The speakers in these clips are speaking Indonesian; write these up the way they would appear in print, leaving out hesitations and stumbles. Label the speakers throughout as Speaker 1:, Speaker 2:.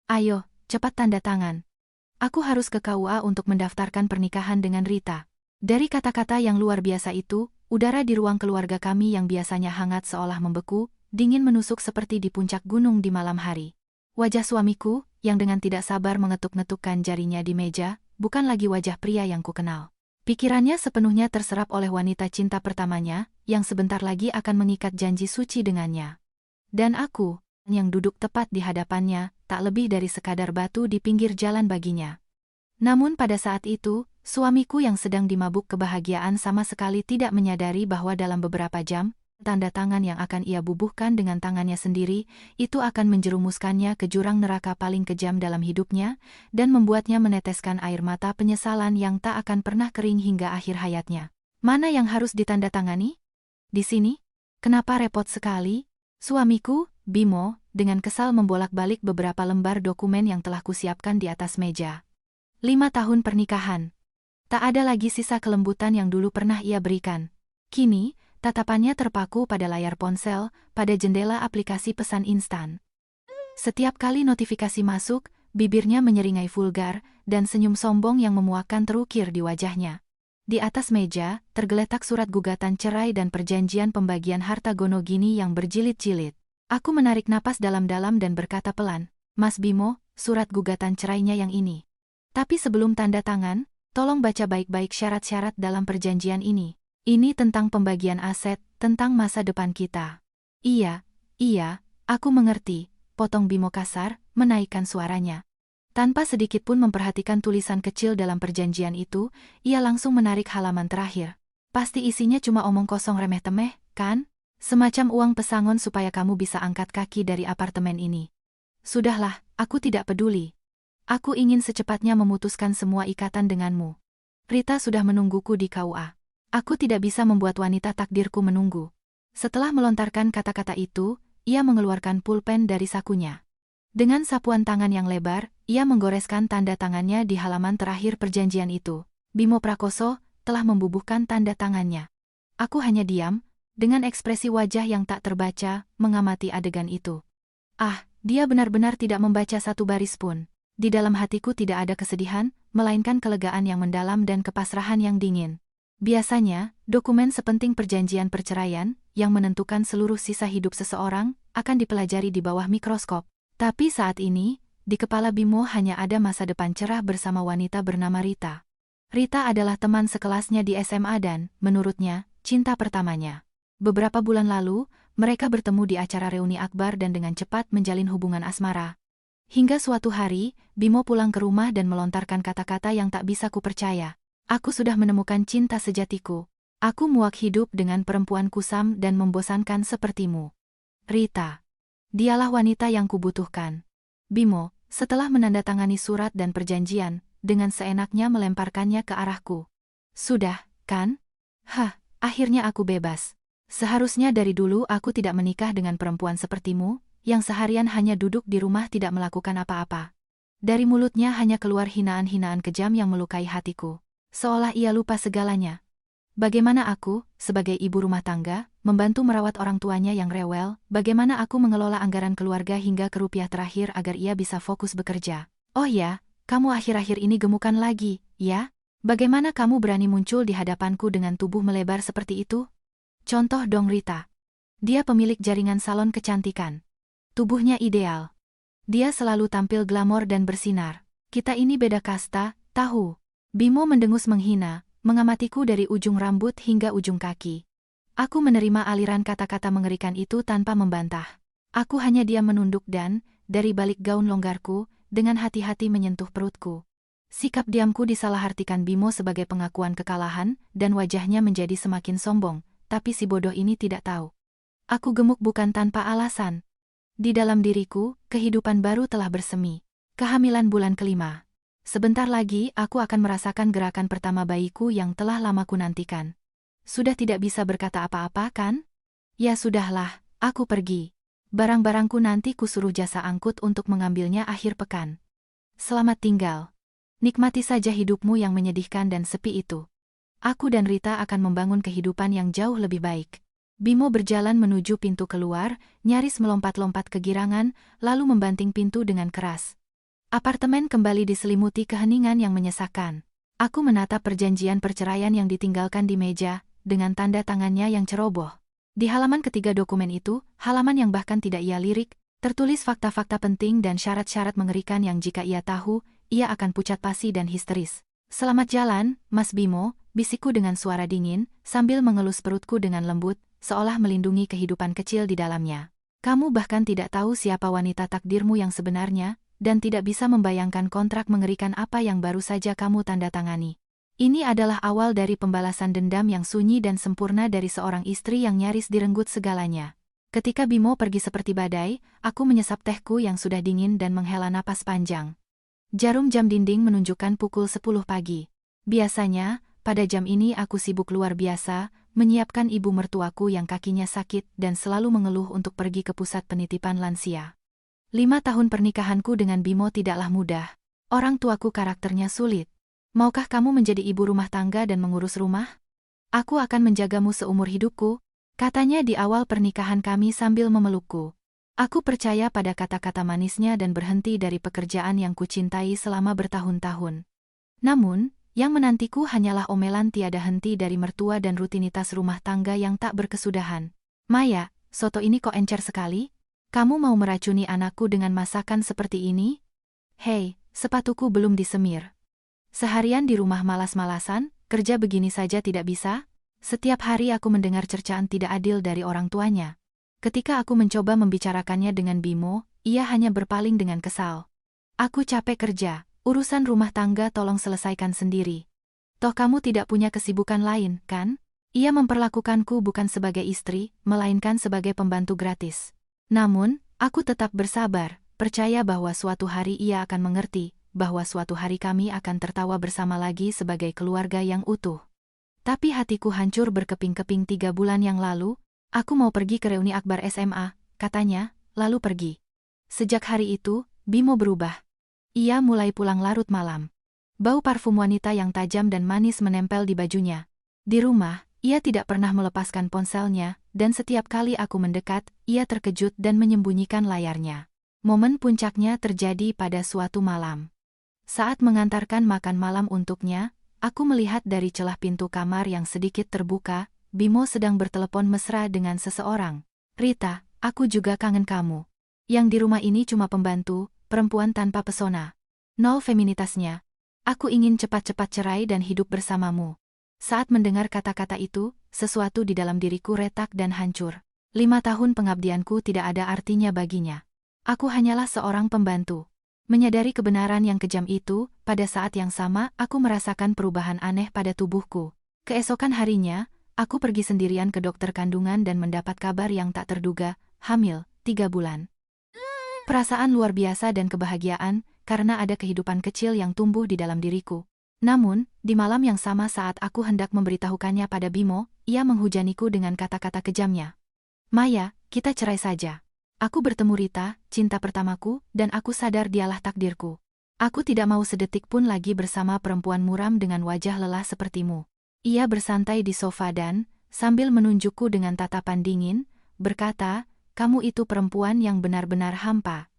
Speaker 1: Ayo, cepat tanda tangan. Aku harus ke KUA untuk mendaftarkan pernikahan dengan Rita. Dari kata-kata yang luar biasa itu, udara di ruang keluarga kami yang biasanya hangat seolah membeku, dingin menusuk seperti di puncak gunung di malam hari. Wajah suamiku, yang dengan tidak sabar mengetuk-ngetukkan jarinya di meja, bukan lagi wajah pria yang kukenal. Pikirannya sepenuhnya terserap oleh wanita cinta pertamanya, yang sebentar lagi akan mengikat janji suci dengannya. Dan aku, yang duduk tepat di hadapannya, tak lebih dari sekadar batu di pinggir jalan baginya. Namun pada saat itu, suamiku yang sedang dimabuk kebahagiaan sama sekali tidak menyadari bahwa dalam beberapa jam, tanda tangan yang akan ia bubuhkan dengan tangannya sendiri, itu akan menjerumuskannya ke jurang neraka paling kejam dalam hidupnya, dan membuatnya meneteskan air mata penyesalan yang tak akan pernah kering hingga akhir hayatnya. Mana yang harus ditandatangani? Di sini? Kenapa repot sekali? Suamiku, Bimo, dengan kesal membolak-balik beberapa lembar dokumen yang telah kusiapkan di atas meja. 5 tahun pernikahan. Tak ada lagi sisa kelembutan yang dulu pernah ia berikan. Kini, tatapannya terpaku pada layar ponsel, pada jendela aplikasi pesan instan. Setiap kali notifikasi masuk, bibirnya menyeringai vulgar, dan senyum sombong yang memuakkan terukir di wajahnya. Di atas meja, tergeletak surat gugatan cerai dan perjanjian pembagian harta Gonogini yang berjilid-jilid. Aku menarik napas dalam-dalam dan berkata pelan, "Mas Bimo, surat gugatan cerainya yang ini. Tapi sebelum tanda tangan, tolong baca baik-baik syarat-syarat dalam perjanjian ini. Ini tentang pembagian aset, tentang masa depan kita." Iya, aku mengerti, potong Bimo kasar, menaikkan suaranya. Tanpa sedikit pun memperhatikan tulisan kecil dalam perjanjian itu, ia langsung menarik halaman terakhir. Pasti isinya cuma omong kosong remeh-temeh, kan? Semacam uang pesangon supaya kamu bisa angkat kaki dari apartemen ini. Sudahlah, aku tidak peduli. Aku ingin secepatnya memutuskan semua ikatan denganmu. Rita sudah menungguku di KUA. Aku tidak bisa membuat wanita takdirku menunggu. Setelah melontarkan kata-kata itu, ia mengeluarkan pulpen dari sakunya. Dengan sapuan tangan yang lebar, ia menggoreskan tanda tangannya di halaman terakhir perjanjian itu. Bimo Prakoso telah membubuhkan tanda tangannya. Aku hanya diam, dengan ekspresi wajah yang tak terbaca, mengamati adegan itu. Dia benar-benar tidak membaca satu baris pun. Di dalam hatiku tidak ada kesedihan, melainkan kelegaan yang mendalam dan kepasrahan yang dingin. Biasanya, dokumen sepenting perjanjian perceraian, yang menentukan seluruh sisa hidup seseorang, akan dipelajari di bawah mikroskop. Tapi saat ini, di kepala Bimo hanya ada masa depan cerah bersama wanita bernama Rita. Rita adalah teman sekelasnya di SMA dan, menurutnya, cinta pertamanya. Beberapa bulan lalu, mereka bertemu di acara reuni akbar dan dengan cepat menjalin hubungan asmara. Hingga suatu hari, Bimo pulang ke rumah dan melontarkan kata-kata yang tak bisa kupercaya. "Aku sudah menemukan cinta sejatiku. Aku muak hidup dengan perempuan kusam dan membosankan sepertimu. Rita. Dialah wanita yang kubutuhkan." Bimo, setelah menandatangani surat dan perjanjian, dengan seenaknya melemparkannya ke arahku. "Sudah, kan? Akhirnya aku bebas. Seharusnya dari dulu aku tidak menikah dengan perempuan sepertimu, yang seharian hanya duduk di rumah tidak melakukan apa-apa." Dari mulutnya hanya keluar hinaan-hinaan kejam yang melukai hatiku. Seolah ia lupa segalanya. Bagaimana aku, sebagai ibu rumah tangga, membantu merawat orang tuanya yang rewel, bagaimana aku mengelola anggaran keluarga hingga ke rupiah terakhir agar ia bisa fokus bekerja. Oh ya, kamu akhir-akhir ini gemukan lagi, ya? Bagaimana kamu berani muncul di hadapanku dengan tubuh melebar seperti itu? Contoh dong Rita. Dia pemilik jaringan salon kecantikan. Tubuhnya ideal. Dia selalu tampil glamor dan bersinar. Kita ini beda kasta, tahu? Bimo mendengus menghina, mengamatiku dari ujung rambut hingga ujung kaki. Aku menerima aliran kata-kata mengerikan itu tanpa membantah. Aku hanya diam menunduk dan, dari balik gaun longgarku, dengan hati-hati menyentuh perutku. Sikap diamku disalahartikan Bimo sebagai pengakuan kekalahan, dan wajahnya menjadi semakin sombong. Tapi si bodoh ini tidak tahu. Aku gemuk bukan tanpa alasan. Di dalam diriku, kehidupan baru telah bersemi. Kehamilan bulan kelima. Sebentar lagi aku akan merasakan gerakan pertama bayiku yang telah lama ku nantikan. Sudah tidak bisa berkata apa-apa kan? Ya sudahlah, aku pergi. Barang-barangku nanti kusuruh jasa angkut untuk mengambilnya akhir pekan. Selamat tinggal. Nikmati saja hidupmu yang menyedihkan dan sepi itu. Aku dan Rita akan membangun kehidupan yang jauh lebih baik. Bimo berjalan menuju pintu keluar, nyaris melompat-lompat kegirangan, lalu membanting pintu dengan keras. Apartemen kembali diselimuti keheningan yang menyesakan. Aku menatap perjanjian perceraian yang ditinggalkan di meja, dengan tanda tangannya yang ceroboh. Di halaman ketiga dokumen itu, halaman yang bahkan tidak ia lirik, tertulis fakta-fakta penting dan syarat-syarat mengerikan yang jika ia tahu, ia akan pucat pasi dan histeris. "Selamat jalan, Mas Bimo," bisikku dengan suara dingin, sambil mengelus perutku dengan lembut, seolah melindungi kehidupan kecil di dalamnya. "Kamu bahkan tidak tahu siapa wanita takdirmu yang sebenarnya, dan tidak bisa membayangkan kontrak mengerikan apa yang baru saja kamu tanda tangani. Ini adalah awal dari pembalasan dendam yang sunyi dan sempurna dari seorang istri yang nyaris direnggut segalanya." Ketika Bimo pergi seperti badai, aku menyesap tehku yang sudah dingin dan menghela napas panjang. Jarum jam dinding menunjukkan pukul 10 pagi. Biasanya, pada jam ini aku sibuk luar biasa, menyiapkan ibu mertuaku yang kakinya sakit dan selalu mengeluh untuk pergi ke pusat penitipan lansia. 5 tahun pernikahanku dengan Bimo tidaklah mudah. Orang tuaku karakternya sulit. "Maukah kamu menjadi ibu rumah tangga dan mengurus rumah? Aku akan menjagamu seumur hidupku," katanya di awal pernikahan kami sambil memelukku. Aku percaya pada kata-kata manisnya dan berhenti dari pekerjaan yang kucintai selama bertahun-tahun. Namun, yang menantiku hanyalah omelan tiada henti dari mertua dan rutinitas rumah tangga yang tak berkesudahan. "Maya, soto ini kok encer sekali? Kamu mau meracuni anakku dengan masakan seperti ini?" "Hei, sepatuku belum disemir. Seharian di rumah malas-malasan, kerja begini saja tidak bisa?" Setiap hari aku mendengar cercaan tidak adil dari orang tuanya. Ketika aku mencoba membicarakannya dengan Bimo, ia hanya berpaling dengan kesal. "Aku capek kerja, urusan rumah tangga tolong selesaikan sendiri. Toh kamu tidak punya kesibukan lain, kan?" Ia memperlakukanku bukan sebagai istri, melainkan sebagai pembantu gratis. Namun, aku tetap bersabar, percaya bahwa suatu hari ia akan mengerti, bahwa suatu hari kami akan tertawa bersama lagi sebagai keluarga yang utuh. Tapi hatiku hancur berkeping-keping 3 bulan yang lalu. "Aku mau pergi ke reuni akbar SMA, katanya, lalu pergi. Sejak hari itu, Bimo berubah. Ia mulai pulang larut malam. Bau parfum wanita yang tajam dan manis menempel di bajunya. Di rumah, ia tidak pernah melepaskan ponselnya, dan setiap kali aku mendekat, ia terkejut dan menyembunyikan layarnya. Momen puncaknya terjadi pada suatu malam. Saat mengantarkan makan malam untuknya, aku melihat dari celah pintu kamar yang sedikit terbuka, Bimo sedang bertelepon mesra dengan seseorang. "Rita, aku juga kangen kamu. Yang di rumah ini cuma pembantu, perempuan tanpa pesona. Nol feminitasnya. Aku ingin cepat-cepat cerai dan hidup bersamamu." Saat mendengar kata-kata itu, sesuatu di dalam diriku retak dan hancur. 5 tahun pengabdianku tidak ada artinya baginya. Aku hanyalah seorang pembantu. Menyadari kebenaran yang kejam itu, pada saat yang sama aku merasakan perubahan aneh pada tubuhku. Keesokan harinya, aku pergi sendirian ke dokter kandungan dan mendapat kabar yang tak terduga, hamil, 3 bulan. Perasaan luar biasa dan kebahagiaan, karena ada kehidupan kecil yang tumbuh di dalam diriku. Namun, di malam yang sama saat aku hendak memberitahukannya pada Bimo, ia menghujaniku dengan kata-kata kejamnya. "Maya, kita cerai saja. Aku bertemu Rita, cinta pertamaku, dan aku sadar dialah takdirku. Aku tidak mau sedetik pun lagi bersama perempuan muram dengan wajah lelah sepertimu." Ia bersantai di sofa dan, sambil menunjukku dengan tatapan dingin, berkata, "Kamu itu perempuan yang benar-benar hampa.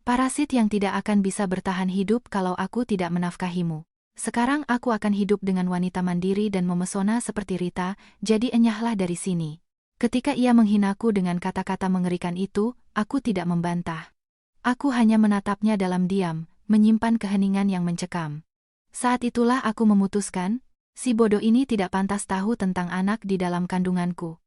Speaker 1: Parasit yang tidak akan bisa bertahan hidup kalau aku tidak menafkahimu. Sekarang aku akan hidup dengan wanita mandiri dan memesona seperti Rita, jadi enyahlah dari sini." Ketika ia menghinaku dengan kata-kata mengerikan itu, aku tidak membantah. Aku hanya menatapnya dalam diam, menyimpan keheningan yang mencekam. Saat itulah aku memutuskan, si bodoh ini tidak pantas tahu tentang anak di dalam kandunganku.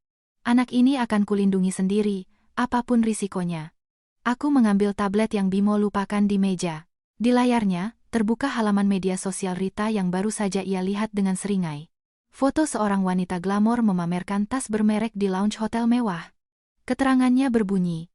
Speaker 1: Anak ini akan kulindungi sendiri, apapun risikonya. Aku mengambil tablet yang Bimo lupakan di meja. Di layarnya, terbuka halaman media sosial Rita yang baru saja ia lihat dengan seringai. Foto seorang wanita glamor memamerkan tas bermerek di lounge hotel mewah. Keterangannya berbunyi,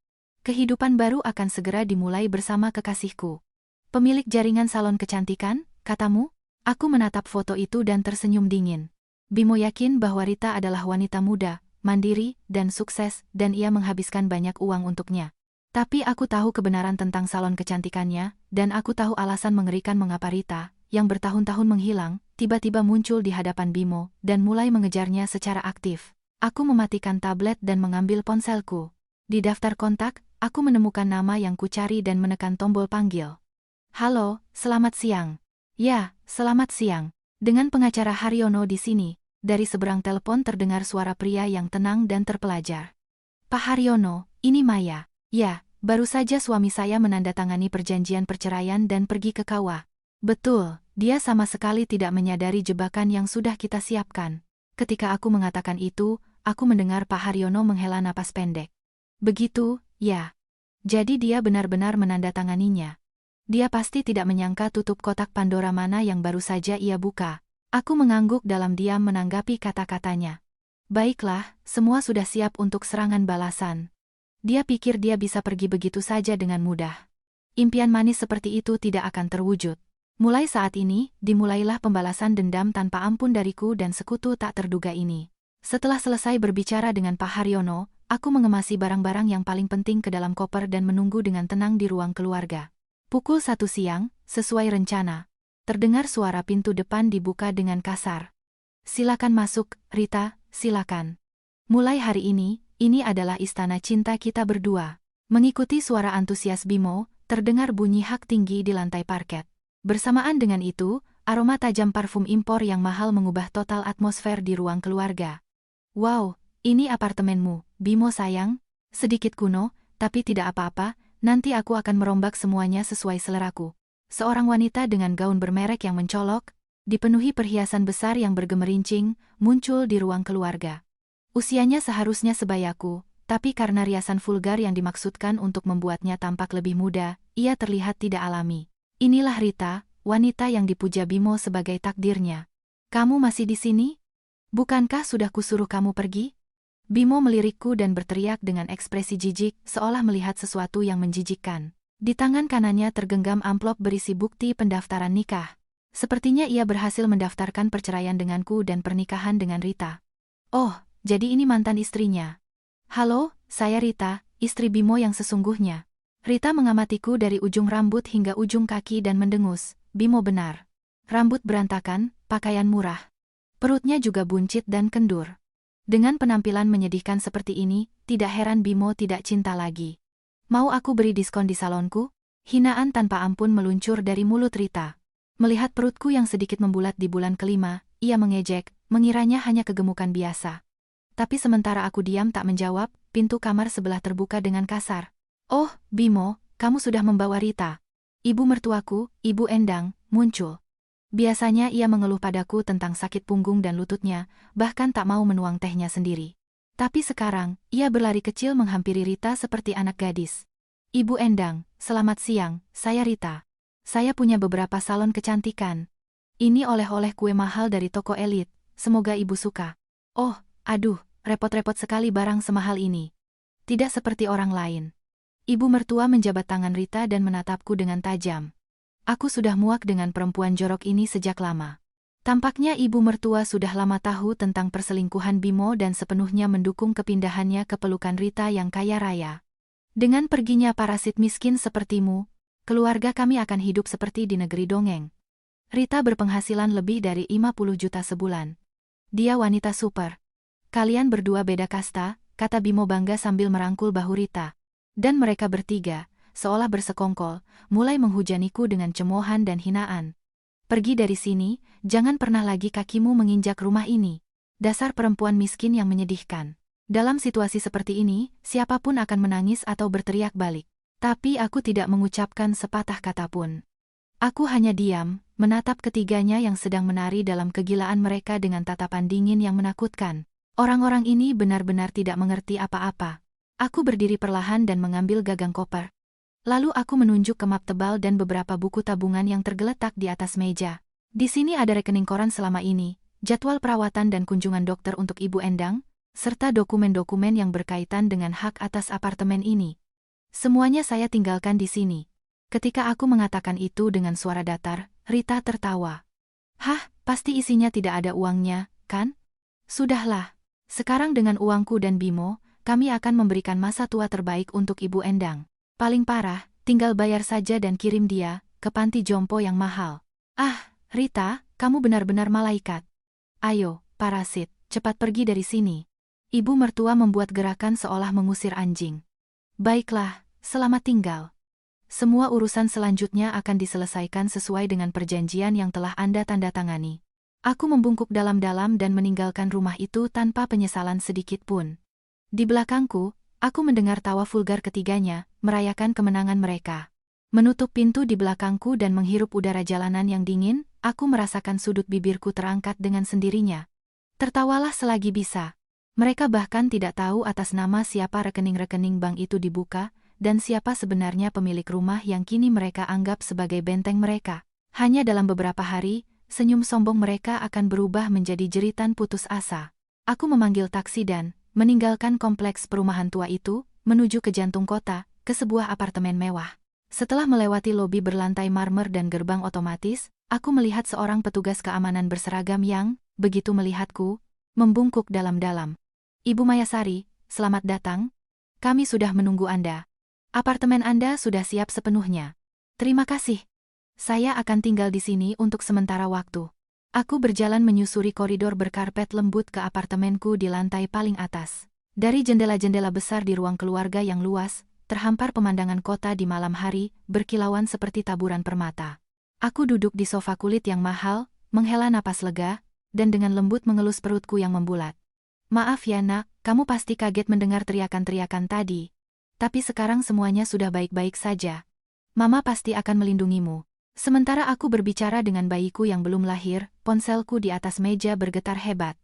Speaker 1: "Kehidupan baru akan segera dimulai bersama kekasihku. Pemilik jaringan salon kecantikan, katamu?" Aku menatap foto itu dan tersenyum dingin. Bimo yakin bahwa Rita adalah wanita muda, mandiri, dan sukses, dan ia menghabiskan banyak uang untuknya. Tapi aku tahu kebenaran tentang salon kecantikannya, dan aku tahu alasan mengerikan mengapa Rita, yang bertahun-tahun menghilang, tiba-tiba muncul di hadapan Bimo, dan mulai mengejarnya secara aktif. Aku mematikan tablet dan mengambil ponselku. Di daftar kontak, aku menemukan nama yang kucari dan menekan tombol panggil. Halo, selamat siang. Ya, selamat siang. Dengan pengacara Haryono di sini, dari seberang telepon terdengar suara pria yang tenang dan terpelajar. Pak Haryono, ini Maya. Ya, baru saja suami saya menandatangani perjanjian perceraian dan pergi ke KUA. Betul, dia sama sekali tidak menyadari jebakan yang sudah kita siapkan. Ketika aku mengatakan itu, aku mendengar Pak Haryono menghela napas pendek. Begitu, ya. Jadi dia benar-benar menandatanganinya. Dia pasti tidak menyangka tutup kotak Pandora mana yang baru saja ia buka. Aku mengangguk dalam diam menanggapi kata-katanya. Baiklah, semua sudah siap untuk serangan balasan. Dia pikir dia bisa pergi begitu saja dengan mudah. Impian manis seperti itu tidak akan terwujud. Mulai saat ini, dimulailah pembalasan dendam tanpa ampun dariku dan sekutu tak terduga ini. Setelah selesai berbicara dengan Pak Haryono, aku mengemasi barang-barang yang paling penting ke dalam koper dan menunggu dengan tenang di ruang keluarga. Pukul 1 siang, sesuai rencana. Terdengar suara pintu depan dibuka dengan kasar. Silakan masuk, Rita, silakan. Mulai hari ini adalah istana cinta kita berdua. Mengikuti suara antusias Bimo, terdengar bunyi hak tinggi di lantai parket. Bersamaan dengan itu, aroma tajam parfum impor yang mahal mengubah total atmosfer di ruang keluarga. Wow, ini apartemenmu, Bimo sayang. Sedikit kuno, tapi tidak apa-apa. Nanti aku akan merombak semuanya sesuai seleraku. Seorang wanita dengan gaun bermerek yang mencolok, dipenuhi perhiasan besar yang bergemerincing, muncul di ruang keluarga. Usianya seharusnya sebayaku, tapi karena riasan vulgar yang dimaksudkan untuk membuatnya tampak lebih muda, ia terlihat tidak alami. Inilah Rita, wanita yang dipuja Bimo sebagai takdirnya. Kamu masih di sini? Bukankah sudah kusuruh kamu pergi? Bimo melirikku dan berteriak dengan ekspresi jijik, seolah melihat sesuatu yang menjijikkan. Di tangan kanannya tergenggam amplop berisi bukti pendaftaran nikah. Sepertinya ia berhasil mendaftarkan perceraian denganku dan pernikahan dengan Rita. Oh, jadi ini mantan istrinya. Halo, saya Rita, istri Bimo yang sesungguhnya. Rita mengamatiku dari ujung rambut hingga ujung kaki dan mendengus. Bimo benar. Rambut berantakan, pakaian murah. Perutnya juga buncit dan kendur. Dengan penampilan menyedihkan seperti ini, tidak heran Bimo tidak cinta lagi. Mau aku beri diskon di salonku? Hinaan tanpa ampun meluncur dari mulut Rita. Melihat perutku yang sedikit membulat di bulan kelima, ia mengejek, mengiranya hanya kegemukan biasa. Tapi sementara aku diam tak menjawab, pintu kamar sebelah terbuka dengan kasar. Oh, Bimo, kamu sudah membawa Rita. Ibu mertuaku, Ibu Endang, muncul. Biasanya ia mengeluh padaku tentang sakit punggung dan lututnya, bahkan tak mau menuang tehnya sendiri. Tapi sekarang, ia berlari kecil menghampiri Rita seperti anak gadis. Ibu Endang, selamat siang, saya Rita. Saya punya beberapa salon kecantikan. Ini oleh-oleh kue mahal dari toko elit, semoga ibu suka. Oh, aduh, repot-repot sekali barang semahal ini. Tidak seperti orang lain. Ibu mertua menjabat tangan Rita dan menatapku dengan tajam. Aku sudah muak dengan perempuan jorok ini sejak lama. Tampaknya ibu mertua sudah lama tahu tentang perselingkuhan Bimo dan sepenuhnya mendukung kepindahannya ke pelukan Rita yang kaya raya. Dengan perginya parasit miskin sepertimu, keluarga kami akan hidup seperti di negeri dongeng. Rita berpenghasilan lebih dari 50 juta sebulan. Dia wanita super. Kalian berdua beda kasta, kata Bimo bangga sambil merangkul bahu Rita. Dan mereka bertiga, seolah bersekongkol, mulai menghujaniku dengan cemoohan dan hinaan. Pergi dari sini, jangan pernah lagi kakimu menginjak rumah ini. Dasar perempuan miskin yang menyedihkan. Dalam situasi seperti ini, siapapun akan menangis atau berteriak balik. Tapi aku tidak mengucapkan sepatah kata pun. Aku hanya diam, menatap ketiganya yang sedang menari dalam kegilaan mereka dengan tatapan dingin yang menakutkan. Orang-orang ini benar-benar tidak mengerti apa-apa. Aku berdiri perlahan dan mengambil gagang koper. Lalu aku menunjuk ke map tebal dan beberapa buku tabungan yang tergeletak di atas meja. Di sini ada rekening koran selama ini, jadwal perawatan dan kunjungan dokter untuk Ibu Endang, serta dokumen-dokumen yang berkaitan dengan hak atas apartemen ini. Semuanya saya tinggalkan di sini. Ketika aku mengatakan itu dengan suara datar, Rita tertawa. Hah, pasti isinya tidak ada uangnya, kan? Sudahlah. Sekarang dengan uangku dan Bimo, kami akan memberikan masa tua terbaik untuk Ibu Endang. Paling parah, tinggal bayar saja dan kirim dia ke panti jompo yang mahal. Ah, Rita, kamu benar-benar malaikat. Ayo, parasit, cepat pergi dari sini. Ibu mertua membuat gerakan seolah mengusir anjing. Baiklah, selamat tinggal. Semua urusan selanjutnya akan diselesaikan sesuai dengan perjanjian yang telah Anda tanda tangani. Aku membungkuk dalam-dalam dan meninggalkan rumah itu tanpa penyesalan sedikit pun. Di belakangku, aku mendengar tawa vulgar ketiganya, merayakan kemenangan mereka. Menutup pintu di belakangku dan menghirup udara jalanan yang dingin, aku merasakan sudut bibirku terangkat dengan sendirinya. Tertawalah selagi bisa. Mereka bahkan tidak tahu atas nama siapa rekening-rekening bank itu dibuka, dan siapa sebenarnya pemilik rumah yang kini mereka anggap sebagai benteng mereka. Hanya dalam beberapa hari, senyum sombong mereka akan berubah menjadi jeritan putus asa. Aku memanggil taksi dan meninggalkan kompleks perumahan tua itu, menuju ke jantung kota, ke sebuah apartemen mewah. Setelah melewati lobi berlantai marmer dan gerbang otomatis, aku melihat seorang petugas keamanan berseragam yang, begitu melihatku, membungkuk dalam-dalam. Ibu Mayasari, selamat datang. Kami sudah menunggu Anda. Apartemen Anda sudah siap sepenuhnya. Terima kasih. Saya akan tinggal di sini untuk sementara waktu. Aku berjalan menyusuri koridor berkarpet lembut ke apartemenku di lantai paling atas. Dari jendela-jendela besar di ruang keluarga yang luas, terhampar pemandangan kota di malam hari, berkilauan seperti taburan permata. Aku duduk di sofa kulit yang mahal, menghela napas lega, dan dengan lembut mengelus perutku yang membulat. Maaf ya nak, kamu pasti kaget mendengar teriakan-teriakan tadi. Tapi sekarang semuanya sudah baik-baik saja. Mama pasti akan melindungimu. Sementara aku berbicara dengan bayiku yang belum lahir, ponselku di atas meja bergetar hebat.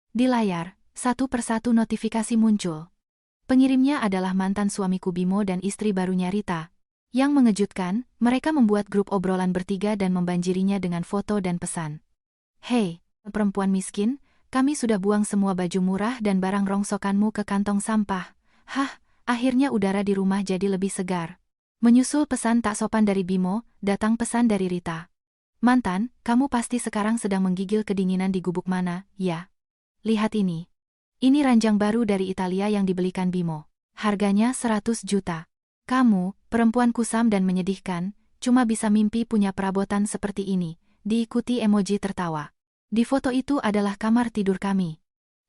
Speaker 1: Di layar, satu persatu notifikasi muncul. Pengirimnya adalah mantan suamiku Bimo dan istri barunya Rita. Yang mengejutkan, mereka membuat grup obrolan bertiga dan membanjirinya dengan foto dan pesan. Hei, perempuan miskin, kami sudah buang semua baju murah dan barang rongsokanmu ke kantong sampah. Hah, akhirnya udara di rumah jadi lebih segar. Menyusul pesan tak sopan dari Bimo, datang pesan dari Rita. Mantan, kamu pasti sekarang sedang menggigil kedinginan di gubuk mana, ya? Lihat ini. Ini ranjang baru dari Italia yang dibelikan Bimo. Harganya 100 juta. Kamu, perempuan kusam dan menyedihkan, cuma bisa mimpi punya perabotan seperti ini, diikuti emoji tertawa. Di foto itu adalah kamar tidur kami.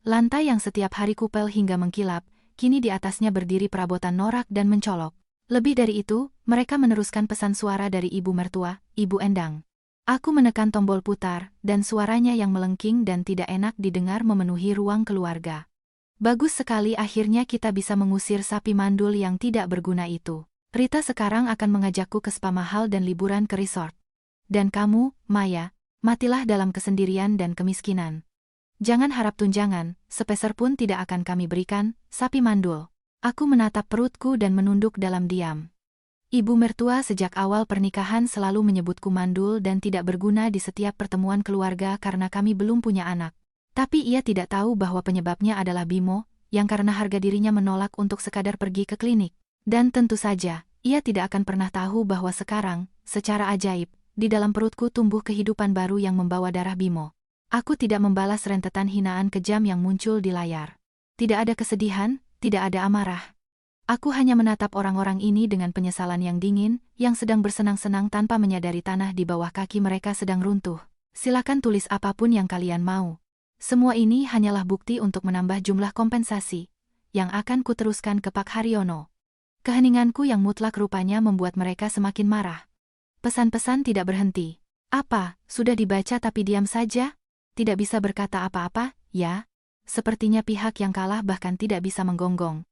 Speaker 1: Lantai yang setiap hari kupel hingga mengkilap, kini di atasnya berdiri perabotan norak dan mencolok. Lebih dari itu, mereka meneruskan pesan suara dari ibu mertua, Ibu Endang. Aku menekan tombol putar, dan suaranya yang melengking dan tidak enak didengar memenuhi ruang keluarga. Bagus sekali, akhirnya kita bisa mengusir sapi mandul yang tidak berguna itu. Rita sekarang akan mengajakku ke spa mahal dan liburan ke resort. Dan kamu, Maya, matilah dalam kesendirian dan kemiskinan. Jangan harap tunjangan, sepeser pun tidak akan kami berikan, sapi mandul. Aku menatap perutku dan menunduk dalam diam. Ibu mertua sejak awal pernikahan selalu menyebutku mandul dan tidak berguna di setiap pertemuan keluarga karena kami belum punya anak. Tapi ia tidak tahu bahwa penyebabnya adalah Bimo, yang karena harga dirinya menolak untuk sekadar pergi ke klinik. Dan tentu saja, ia tidak akan pernah tahu bahwa sekarang, secara ajaib, di dalam perutku tumbuh kehidupan baru yang membawa darah Bimo. Aku tidak membalas rentetan hinaan kejam yang muncul di layar. Tidak ada kesedihan, tidak ada amarah. Aku hanya menatap orang-orang ini dengan penyesalan yang dingin, yang sedang bersenang-senang tanpa menyadari tanah di bawah kaki mereka sedang runtuh. Silakan tulis apapun yang kalian mau. Semua ini hanyalah bukti untuk menambah jumlah kompensasi, yang akan kuteruskan ke Pak Haryono. Keheninganku yang mutlak rupanya membuat mereka semakin marah. Pesan-pesan tidak berhenti. Apa, sudah dibaca tapi diam saja? Tidak bisa berkata apa-apa, ya? Sepertinya pihak yang kalah bahkan tidak bisa menggonggong.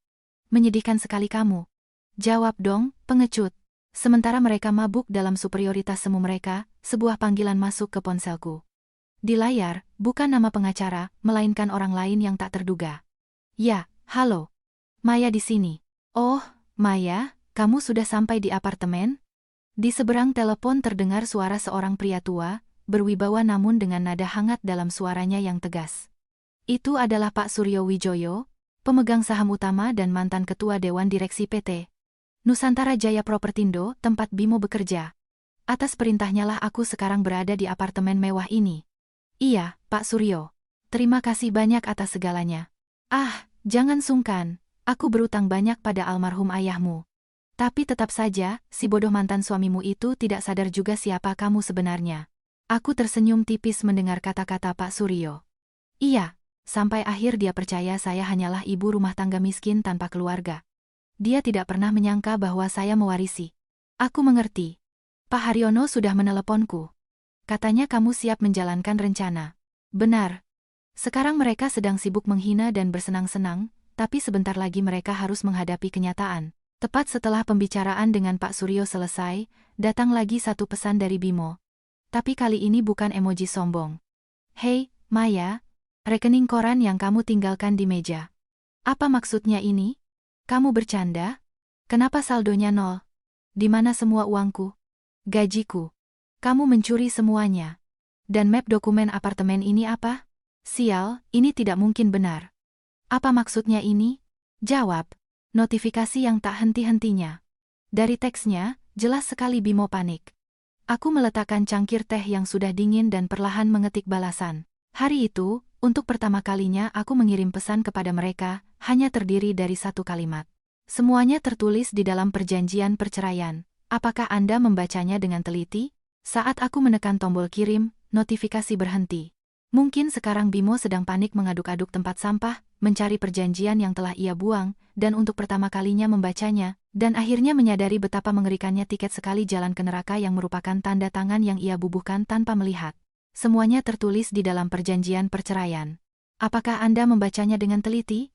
Speaker 1: Menyedihkan sekali kamu. Jawab dong, pengecut. Sementara mereka mabuk dalam superioritas semu mereka, sebuah panggilan masuk ke ponselku. Di layar, bukan nama pengacara, melainkan orang lain yang tak terduga. Ya, halo. Maya di sini. Oh, Maya, kamu sudah sampai di apartemen? Di seberang telepon terdengar suara seorang pria tua, berwibawa namun dengan nada hangat dalam suaranya yang tegas. Itu adalah Pak Suryo Wijoyo, pemegang saham utama dan mantan ketua Dewan Direksi PT Nusantara Jaya Propertindo, tempat Bimo bekerja. Atas perintahnya lah aku sekarang berada di apartemen mewah ini. Iya, Pak Suryo. Terima kasih banyak atas segalanya. Ah, jangan sungkan. Aku berutang banyak pada almarhum ayahmu. Tapi tetap saja, si bodoh mantan suamimu itu tidak sadar juga siapa kamu sebenarnya. Aku tersenyum tipis mendengar kata-kata Pak Suryo. Iya. Sampai akhir dia percaya saya hanyalah ibu rumah tangga miskin tanpa keluarga. Dia tidak pernah menyangka bahwa saya mewarisi Aku mengerti. Pak Haryono sudah meneleponku. Katanya kamu siap menjalankan rencana. Benar. Sekarang mereka sedang sibuk menghina dan bersenang-senang, tapi sebentar lagi mereka harus menghadapi kenyataan. Tepat setelah pembicaraan dengan Pak Suryo selesai, datang lagi satu pesan dari Bimo. Tapi kali ini bukan emoji sombong. Hei, Maya, rekening koran yang kamu tinggalkan di meja. Apa maksudnya ini? Kamu bercanda? Kenapa saldonya nol? Di mana semua uangku? Gajiku? Kamu mencuri semuanya. Dan map dokumen apartemen ini apa? Sial, ini tidak mungkin benar. Apa maksudnya ini? Jawab. Notifikasi yang tak henti-hentinya. Dari teksnya, jelas sekali Bimo panik. Aku meletakkan cangkir teh yang sudah dingin dan perlahan mengetik balasan. Hari itu, untuk pertama kalinya aku mengirim pesan kepada mereka, hanya terdiri dari satu kalimat. Semuanya tertulis di dalam perjanjian perceraian. Apakah Anda membacanya dengan teliti? Saat aku menekan tombol kirim, notifikasi berhenti. Mungkin sekarang Bimo sedang panik mengaduk-aduk tempat sampah, mencari perjanjian yang telah ia buang, dan untuk pertama kalinya membacanya, dan akhirnya menyadari betapa mengerikannya tiket sekali jalan ke neraka yang merupakan tanda tangan yang ia bubuhkan tanpa melihat. Semuanya tertulis di dalam perjanjian perceraian. Apakah Anda membacanya dengan teliti?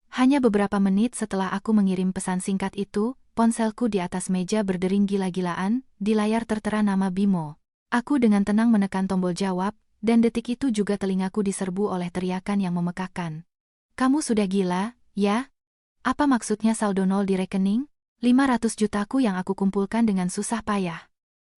Speaker 1: Hanya beberapa menit setelah aku mengirim pesan singkat itu, ponselku di atas meja berdering gila-gilaan, di layar tertera nama Bimo. Aku dengan tenang menekan tombol jawab, dan detik itu juga telingaku diserbu oleh teriakan yang memekakkan. Kamu sudah gila, ya? Apa maksudnya saldo nol di rekening? 500 jutaku yang aku kumpulkan dengan susah payah.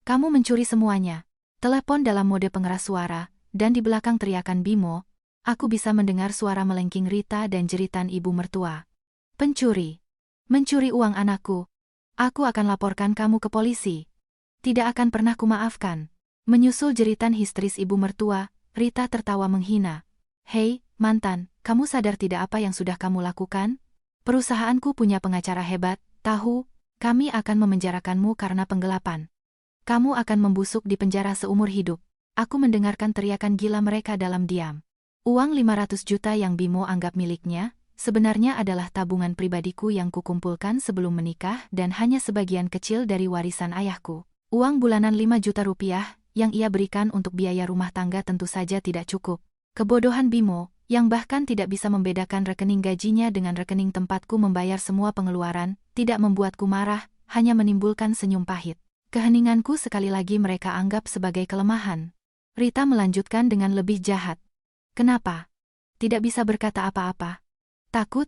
Speaker 1: Kamu mencuri semuanya. Telepon dalam mode pengeras suara, dan di belakang teriakan Bimo, aku bisa mendengar suara melengking Rita dan jeritan ibu mertua. Pencuri. Mencuri uang anakku. Aku akan laporkan kamu ke polisi. Tidak akan pernah kumaafkan. Menyusul jeritan histeris ibu mertua, Rita tertawa menghina. Hei, mantan, kamu sadar tidak apa yang sudah kamu lakukan? Perusahaanku punya pengacara hebat, tahu, kami akan memenjarakanmu karena penggelapan. Kamu akan membusuk di penjara seumur hidup. Aku mendengarkan teriakan gila mereka dalam diam. Uang 500 juta yang Bimo anggap miliknya, sebenarnya adalah tabungan pribadiku yang kukumpulkan sebelum menikah dan hanya sebagian kecil dari warisan ayahku. Uang bulanan 5 juta rupiah, yang ia berikan untuk biaya rumah tangga tentu saja tidak cukup. Kebodohan Bimo, yang bahkan tidak bisa membedakan rekening gajinya dengan rekening tempatku membayar semua pengeluaran, tidak membuatku marah, hanya menimbulkan senyum pahit. Keheninganku sekali lagi mereka anggap sebagai kelemahan. Rita melanjutkan dengan lebih jahat. Kenapa? Tidak bisa berkata apa-apa. Takut?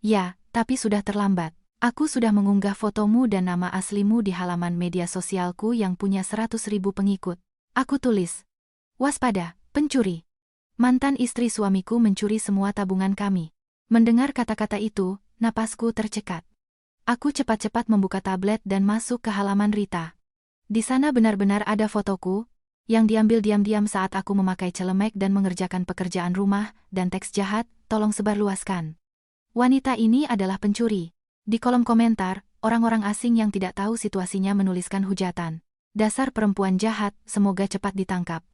Speaker 1: Ya, tapi sudah terlambat. Aku sudah mengunggah fotomu dan nama aslimu di halaman media sosialku yang punya 100.000 pengikut. Aku tulis. Waspada, pencuri. Mantan istri suamiku mencuri semua tabungan kami. Mendengar kata-kata itu, napasku tercekat. Aku cepat-cepat membuka tablet dan masuk ke halaman Rita. Di sana benar-benar ada fotoku, yang diambil diam-diam saat aku memakai celemek dan mengerjakan pekerjaan rumah, dan teks jahat, tolong sebarluaskan. Wanita ini adalah pencuri. Di kolom komentar, orang-orang asing yang tidak tahu situasinya menuliskan hujatan. Dasar perempuan jahat, semoga cepat ditangkap.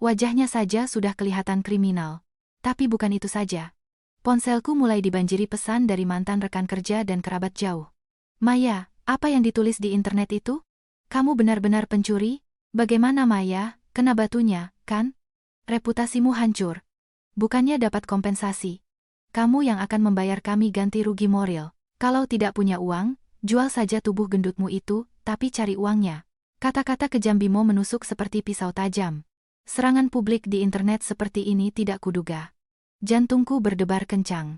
Speaker 1: Wajahnya saja sudah kelihatan kriminal. Tapi bukan itu saja. Ponselku mulai dibanjiri pesan dari mantan rekan kerja dan kerabat jauh. Maya, apa yang ditulis di internet itu? Kamu benar-benar pencuri? Bagaimana Maya, kena batunya, kan? Reputasimu hancur. Bukannya dapat kompensasi. Kamu yang akan membayar kami ganti rugi moral. Kalau tidak punya uang, jual saja tubuh gendutmu itu, tapi cari uangnya. Kata-kata kejam Bimo menusuk seperti pisau tajam. Serangan publik di internet seperti ini tidak kuduga. Jantungku berdebar kencang.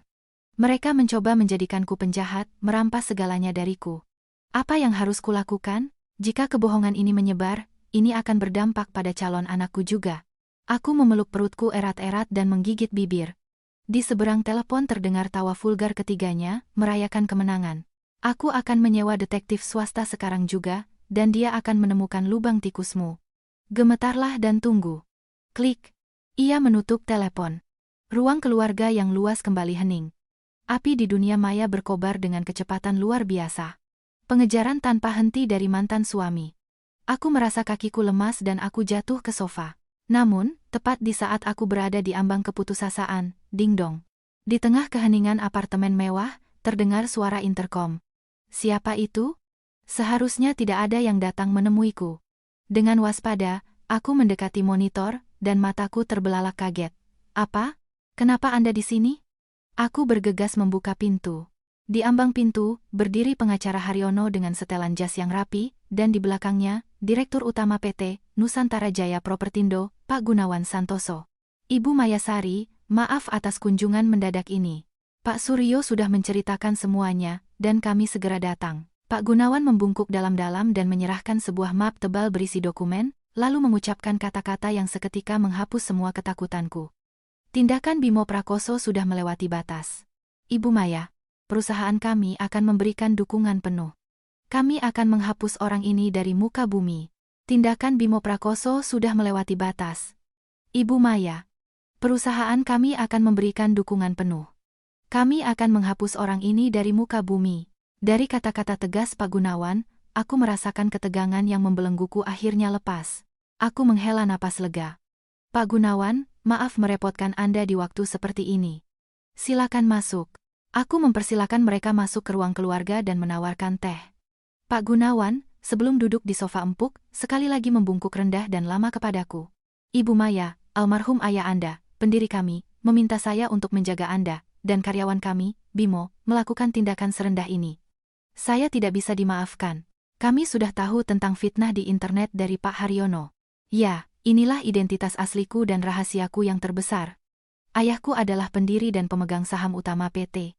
Speaker 1: Mereka mencoba menjadikanku penjahat, merampas segalanya dariku. Apa yang harus kulakukan? Jika kebohongan ini menyebar, ini akan berdampak pada calon anakku juga. Aku memeluk perutku erat-erat dan menggigit bibir. Di seberang telepon terdengar tawa vulgar ketiganya, merayakan kemenangan. Aku akan menyewa detektif swasta sekarang juga, dan dia akan menemukan lubang tikusmu. Gemetarlah dan tunggu. Klik. Ia menutup telepon. Ruang keluarga yang luas kembali hening. Api di dunia maya berkobar dengan kecepatan luar biasa. Pengejaran tanpa henti dari mantan suami. Aku merasa kakiku lemas dan aku jatuh ke sofa. Namun, tepat di saat aku berada di ambang keputusasaan, ding-dong. Di tengah keheningan apartemen mewah, terdengar suara interkom. Siapa itu? Seharusnya tidak ada yang datang menemuiku. Dengan waspada, aku mendekati monitor, dan mataku terbelalak kaget. Apa? Kenapa Anda di sini? Aku bergegas membuka pintu. Di ambang pintu, berdiri pengacara Haryono dengan setelan jas yang rapi, dan di belakangnya, Direktur Utama PT, Nusantara Jaya Propertindo, Pak Gunawan Santoso. Ibu Mayasari, maaf atas kunjungan mendadak ini. Pak Suryo sudah menceritakan semuanya, dan kami segera datang. Pak Gunawan membungkuk dalam-dalam dan menyerahkan sebuah map tebal berisi dokumen, lalu mengucapkan kata-kata yang seketika menghapus semua ketakutanku. Tindakan Bimo Prakoso sudah melewati batas. Ibu Maya, perusahaan kami akan memberikan dukungan penuh. Kami akan menghapus orang ini dari muka bumi. Tindakan Bimo Prakoso sudah melewati batas. Ibu Maya, perusahaan kami akan memberikan dukungan penuh. Kami akan menghapus orang ini dari muka bumi. Dari kata-kata tegas Pak Gunawan, aku merasakan ketegangan yang membelengguku akhirnya lepas. Aku menghela napas lega. Pak Gunawan, maaf merepotkan Anda di waktu seperti ini. Silakan masuk. Aku mempersilakan mereka masuk ke ruang keluarga dan menawarkan teh. Pak Gunawan, sebelum duduk di sofa empuk, sekali lagi membungkuk rendah dan lama kepadaku. Ibu Maya, almarhum ayah Anda, pendiri kami, meminta saya untuk menjaga Anda, dan karyawan kami, Bimo, melakukan tindakan serendah ini. Saya tidak bisa dimaafkan. Kami sudah tahu tentang fitnah di internet dari Pak Haryono. Ya, inilah identitas asliku dan rahasiaku yang terbesar. Ayahku adalah pendiri dan pemegang saham utama PT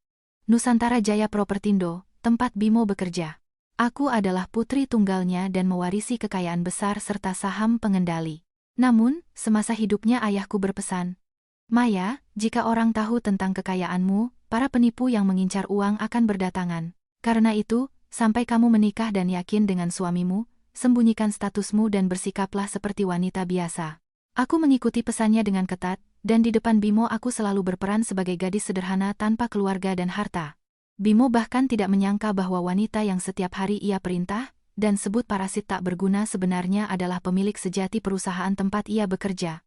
Speaker 1: Nusantara Jaya Propertindo, tempat Bimo bekerja. Aku adalah putri tunggalnya dan mewarisi kekayaan besar serta saham pengendali. Namun, semasa hidupnya ayahku berpesan, Maya, jika orang tahu tentang kekayaanmu, para penipu yang mengincar uang akan berdatangan. Karena itu, sampai kamu menikah dan yakin dengan suamimu, sembunyikan statusmu dan bersikaplah seperti wanita biasa. Aku mengikuti pesannya dengan ketat, dan di depan Bimo aku selalu berperan sebagai gadis sederhana tanpa keluarga dan harta. Bimo bahkan tidak menyangka bahwa wanita yang setiap hari ia perintah, dan sebut parasit tak berguna sebenarnya adalah pemilik sejati perusahaan tempat ia bekerja.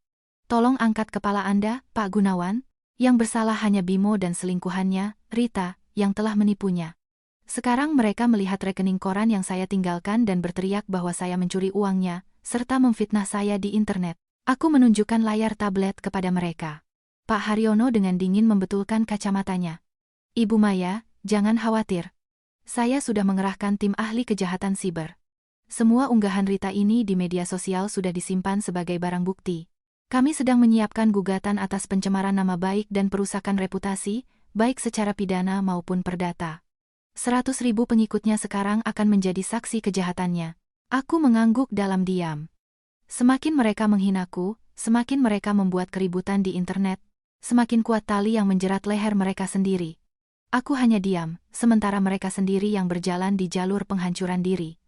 Speaker 1: Tolong angkat kepala Anda, Pak Gunawan. Yang bersalah hanya Bimo dan selingkuhannya, Rita, yang telah menipunya. Sekarang mereka melihat rekening koran yang saya tinggalkan dan berteriak bahwa saya mencuri uangnya, serta memfitnah saya di internet. Aku menunjukkan layar tablet kepada mereka. Pak Haryono dengan dingin membetulkan kacamatanya. Ibu Maya, jangan khawatir. Saya sudah mengerahkan tim ahli kejahatan siber. Semua unggahan Rita ini di media sosial sudah disimpan sebagai barang bukti. Kami sedang menyiapkan gugatan atas pencemaran nama baik dan perusakan reputasi, baik secara pidana maupun perdata. 100.000 pengikutnya sekarang akan menjadi saksi kejahatannya. Aku mengangguk dalam diam. Semakin mereka menghinaku, semakin mereka membuat keributan di internet, semakin kuat tali yang menjerat leher mereka sendiri. Aku hanya diam, sementara mereka sendiri yang berjalan di jalur penghancuran diri.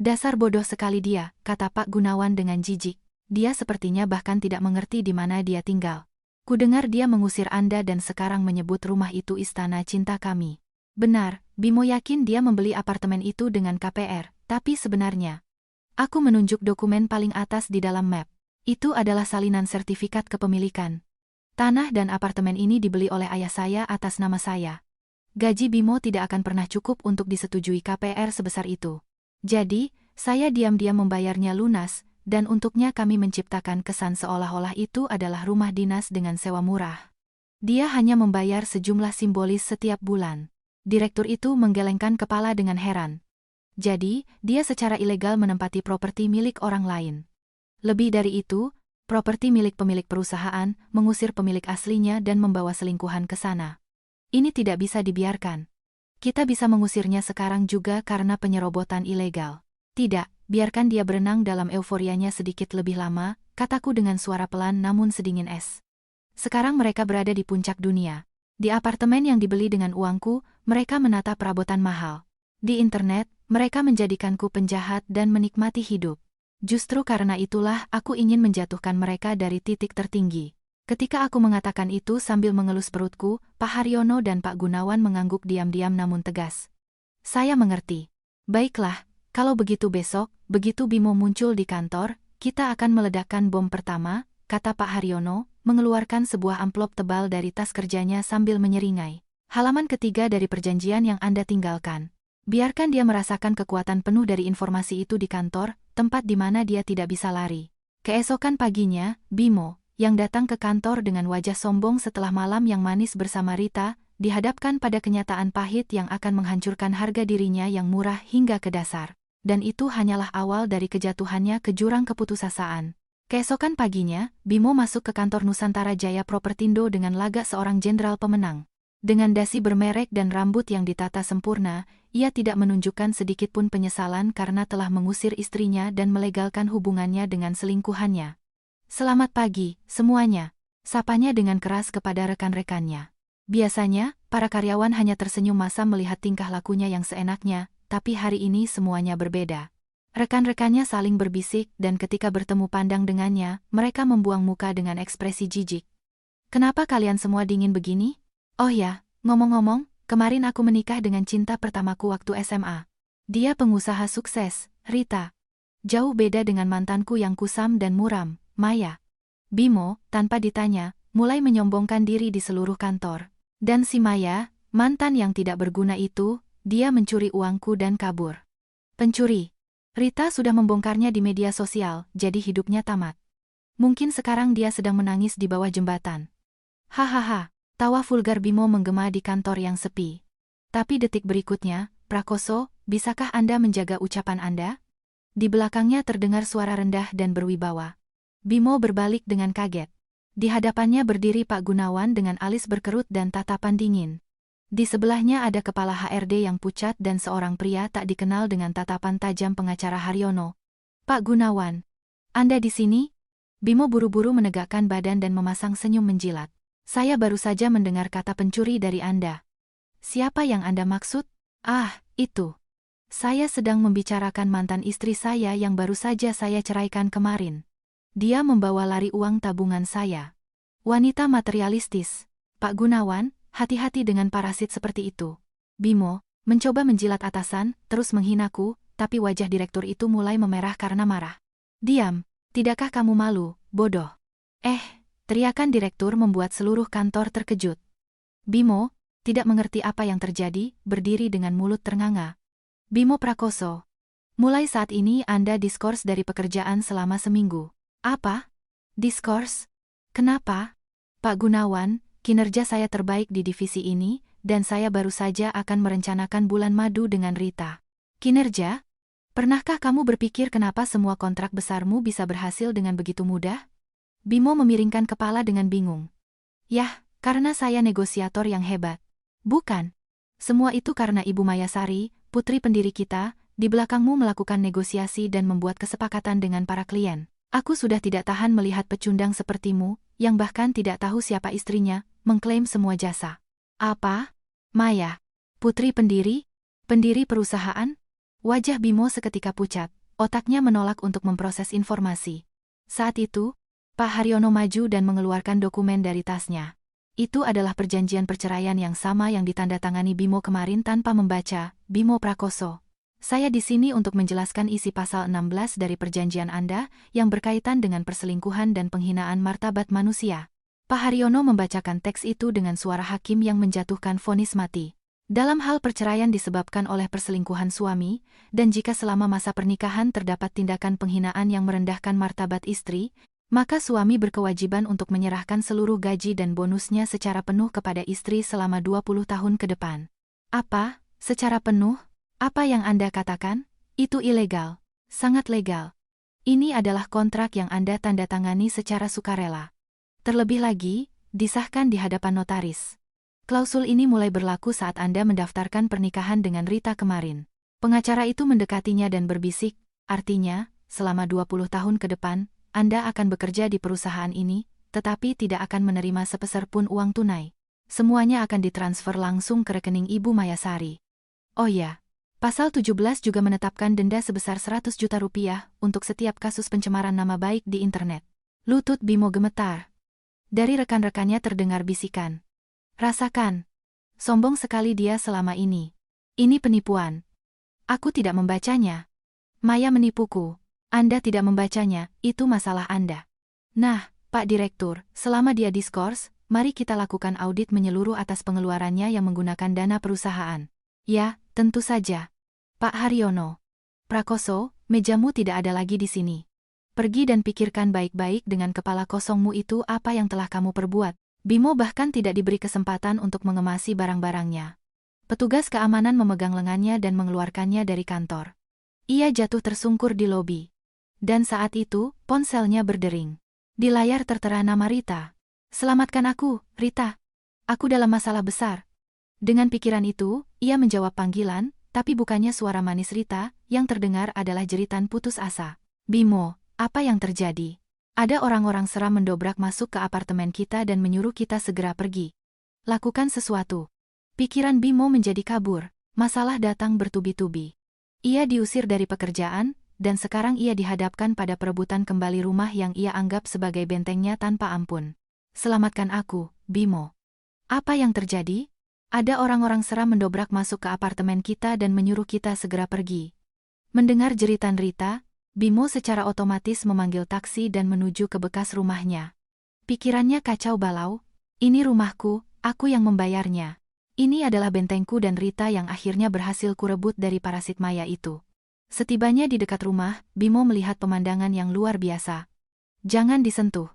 Speaker 1: Dasar bodoh sekali dia, kata Pak Gunawan dengan jijik. Dia sepertinya bahkan tidak mengerti di mana dia tinggal. Kudengar dia mengusir Anda dan sekarang menyebut rumah itu istana cinta kami. Benar, Bimo yakin dia membeli apartemen itu dengan KPR, tapi sebenarnya, aku menunjuk dokumen paling atas di dalam map. Itu adalah salinan sertifikat kepemilikan. Tanah dan apartemen ini dibeli oleh ayah saya atas nama saya. Gaji Bimo tidak akan pernah cukup untuk disetujui KPR sebesar itu. Jadi, saya diam-diam membayarnya lunas, dan untuknya kami menciptakan kesan seolah-olah itu adalah rumah dinas dengan sewa murah. Dia hanya membayar sejumlah simbolis setiap bulan. Direktur itu menggelengkan kepala dengan heran. Jadi, dia secara ilegal menempati properti milik orang lain. Lebih dari itu, properti milik pemilik perusahaan, mengusir pemilik aslinya dan membawa selingkuhan ke sana. Ini tidak bisa dibiarkan. Kita bisa mengusirnya sekarang juga karena penyerobotan ilegal. Tidak, biarkan dia berenang dalam euforianya sedikit lebih lama, kataku dengan suara pelan namun sedingin es. Sekarang mereka berada di puncak dunia. Di apartemen yang dibeli dengan uangku, mereka menata perabotan mahal. Di internet, mereka menjadikanku penjahat dan menikmati hidup. Justru karena itulah aku ingin menjatuhkan mereka dari titik tertinggi. Ketika aku mengatakan itu sambil mengelus perutku, Pak Haryono dan Pak Gunawan mengangguk diam-diam namun tegas. Saya mengerti. Baiklah, kalau begitu besok, begitu Bimo muncul di kantor, kita akan meledakkan bom pertama, kata Pak Haryono, mengeluarkan sebuah amplop tebal dari tas kerjanya sambil menyeringai. Halaman ketiga dari perjanjian yang Anda tinggalkan. Biarkan dia merasakan kekuatan penuh dari informasi itu di kantor, tempat di mana dia tidak bisa lari. Keesokan paginya, Bimo, yang datang ke kantor dengan wajah sombong setelah malam yang manis bersama Rita, dihadapkan pada kenyataan pahit yang akan menghancurkan harga dirinya yang murah hingga ke dasar. Dan itu hanyalah awal dari kejatuhannya ke jurang keputusasaan. Keesokan paginya, Bimo masuk ke kantor Nusantara Jaya Propertindo dengan lagak seorang jenderal pemenang. Dengan dasi bermerek dan rambut yang ditata sempurna, ia tidak menunjukkan sedikitpun penyesalan karena telah mengusir istrinya dan melegalkan hubungannya dengan selingkuhannya. "Selamat pagi, semuanya," sapanya dengan keras kepada rekan-rekannya. Biasanya, para karyawan hanya tersenyum masam melihat tingkah lakunya yang seenaknya, tapi hari ini semuanya berbeda. Rekan-rekannya saling berbisik dan ketika bertemu pandang dengannya, mereka membuang muka dengan ekspresi jijik. "Kenapa kalian semua dingin begini? Oh ya, ngomong-ngomong, kemarin aku menikah dengan cinta pertamaku waktu SMA. Dia pengusaha sukses, Rita. Jauh beda dengan mantanku yang kusam dan muram, Maya." Bimo, tanpa ditanya, mulai menyombongkan diri di seluruh kantor. "Dan si Maya, mantan yang tidak berguna itu, dia mencuri uangku dan kabur." "Pencuri?" Rita sudah membongkarnya di media sosial, jadi hidupnya tamat. Mungkin sekarang dia sedang menangis di bawah jembatan. Hahaha. Tawa vulgar Bimo menggema di kantor yang sepi. Tapi detik berikutnya, "Prakoso, bisakah Anda menjaga ucapan Anda?" Di belakangnya terdengar suara rendah dan berwibawa. Bimo berbalik dengan kaget. Di hadapannya berdiri Pak Gunawan dengan alis berkerut dan tatapan dingin. Di sebelahnya ada kepala HRD yang pucat dan seorang pria tak dikenal dengan tatapan tajam pengacara Haryono. "Pak Gunawan, Anda di sini?" Bimo buru-buru menegakkan badan dan memasang senyum menjilat. "Saya baru saja mendengar kata pencuri dari Anda." "Siapa yang Anda maksud?" "Ah, itu. Saya sedang membicarakan mantan istri saya yang baru saja saya ceraikan kemarin. Dia membawa lari uang tabungan saya. Wanita materialistis. Pak Gunawan, hati-hati dengan parasit seperti itu." Bimo mencoba menjilat atasan, terus menghinaku, tapi wajah direktur itu mulai memerah karena marah. "Diam, tidakkah kamu malu, bodoh?" Teriakan direktur membuat seluruh kantor terkejut. Bimo, tidak mengerti apa yang terjadi, berdiri dengan mulut ternganga. "Bimo Prakoso, mulai saat ini Anda diskors dari pekerjaan selama seminggu." "Apa? Diskors? Kenapa?" "Pak Gunawan, kinerja saya terbaik di divisi ini, dan saya baru saja akan merencanakan bulan madu dengan Rita." "Kinerja? Pernahkah kamu berpikir kenapa semua kontrak besarmu bisa berhasil dengan begitu mudah?" Bimo memiringkan kepala dengan bingung. "Yah, karena saya negosiator yang hebat." "Bukan. Semua itu karena Ibu Mayasari, putri pendiri kita, di belakangmu melakukan negosiasi dan membuat kesepakatan dengan para klien. Aku sudah tidak tahan melihat pecundang sepertimu, yang bahkan tidak tahu siapa istrinya, mengklaim semua jasa." "Apa? Maya? Putri pendiri? Pendiri perusahaan?" Wajah Bimo seketika pucat, otaknya menolak untuk memproses informasi. Saat itu, Pak Haryono maju dan mengeluarkan dokumen dari tasnya. Itu adalah perjanjian perceraian yang sama yang ditandatangani Bimo kemarin tanpa membaca. "Bimo Prakoso, saya di sini untuk menjelaskan isi pasal 16 dari perjanjian Anda yang berkaitan dengan perselingkuhan dan penghinaan martabat manusia." Pak Haryono membacakan teks itu dengan suara hakim yang menjatuhkan vonis mati. "Dalam hal perceraian disebabkan oleh perselingkuhan suami, dan jika selama masa pernikahan terdapat tindakan penghinaan yang merendahkan martabat istri, maka suami berkewajiban untuk menyerahkan seluruh gaji dan bonusnya secara penuh kepada istri selama 20 tahun ke depan." "Apa? Secara penuh? Apa yang Anda katakan? Itu ilegal. Sangat legal. Ini adalah kontrak yang Anda tandatangani secara sukarela. Terlebih lagi, disahkan di hadapan notaris. Klausul ini mulai berlaku saat Anda mendaftarkan pernikahan dengan Rita kemarin." Pengacara itu mendekatinya dan berbisik, "Artinya, selama 20 tahun ke depan, Anda akan bekerja di perusahaan ini, tetapi tidak akan menerima sepeser pun uang tunai. Semuanya akan ditransfer langsung ke rekening Ibu Mayasari. Oh ya, pasal 17 juga menetapkan denda sebesar 100 juta rupiah untuk setiap kasus pencemaran nama baik di internet." Lutut Bimo gemetar. Dari rekan-rekannya terdengar bisikan. "Rasakan. Sombong sekali dia selama ini. Ini penipuan. Aku tidak membacanya. Maya menipuku. Anda tidak membacanya, itu masalah Anda." "Nah, Pak Direktur, selama dia diskors, mari kita lakukan audit menyeluruh atas pengeluarannya yang menggunakan dana perusahaan." "Ya, tentu saja." Pak Haryono. Prakoso, mejamu tidak ada lagi di sini. Pergi dan pikirkan baik-baik dengan kepala kosongmu itu apa yang telah kamu perbuat. Bimo bahkan tidak diberi kesempatan untuk mengemasi barang-barangnya. Petugas keamanan memegang lengannya dan mengeluarkannya dari kantor. Ia jatuh tersungkur di lobi. Dan saat itu, ponselnya berdering. Di layar tertera nama Rita. Selamatkan aku, Rita. Aku dalam masalah besar. Dengan pikiran itu, ia menjawab panggilan, tapi bukannya suara manis Rita, yang terdengar adalah jeritan putus asa. Bimo, apa yang terjadi? Ada orang-orang seram mendobrak masuk ke apartemen kita dan menyuruh kita segera pergi. Lakukan sesuatu. Pikiran Bimo menjadi kabur, masalah datang bertubi-tubi. Ia diusir dari pekerjaan, dan sekarang ia dihadapkan pada perebutan kembali rumah yang ia anggap sebagai bentengnya tanpa ampun. Selamatkan aku, Bimo. Apa yang terjadi? Ada orang-orang seram mendobrak masuk ke apartemen kita dan menyuruh kita segera pergi. Mendengar jeritan Rita, Bimo secara otomatis memanggil taksi dan menuju ke bekas rumahnya. Pikirannya kacau balau, ini rumahku, aku yang membayarnya. Ini adalah bentengku dan Rita yang akhirnya berhasil kurebut dari parasit maya itu. Setibanya di dekat rumah, Bimo melihat pemandangan yang luar biasa. Jangan disentuh.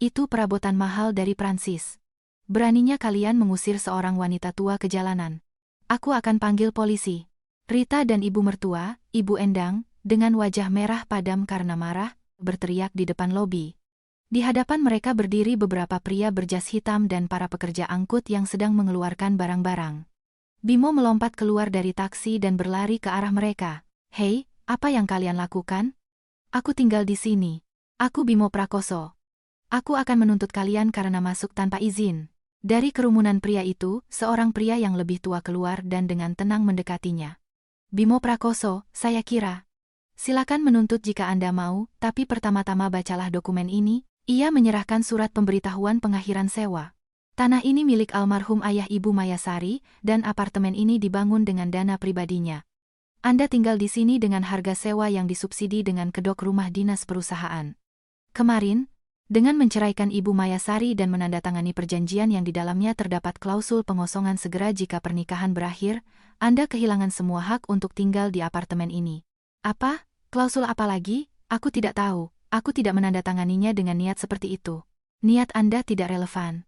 Speaker 1: Itu perabotan mahal dari Prancis. Beraninya kalian mengusir seorang wanita tua ke jalanan. Aku akan panggil polisi. Rita dan ibu mertua, Ibu Endang, dengan wajah merah padam karena marah, berteriak di depan lobi. Di hadapan mereka berdiri beberapa pria berjas hitam dan para pekerja angkut yang sedang mengeluarkan barang-barang. Bimo melompat keluar dari taksi dan berlari ke arah mereka. Hei, apa yang kalian lakukan? Aku tinggal di sini. Aku Bimo Prakoso. Aku akan menuntut kalian karena masuk tanpa izin. Dari kerumunan pria itu, seorang pria yang lebih tua keluar dan dengan tenang mendekatinya. Bimo Prakoso, saya kira. Silakan menuntut jika Anda mau, tapi pertama-tama bacalah dokumen ini. Ia menyerahkan surat pemberitahuan pengakhiran sewa. Tanah ini milik almarhum ayah Ibu Mayasari, dan apartemen ini dibangun dengan dana pribadinya. Anda tinggal di sini dengan harga sewa yang disubsidi dengan kedok rumah dinas perusahaan. Kemarin, dengan menceraikan Ibu Mayasari dan menandatangani perjanjian yang di dalamnya terdapat klausul pengosongan segera jika pernikahan berakhir, Anda kehilangan semua hak untuk tinggal di apartemen ini. Apa? Klausul apa lagi? Aku tidak tahu. Aku tidak menandatanganinya dengan niat seperti itu. Niat Anda tidak relevan.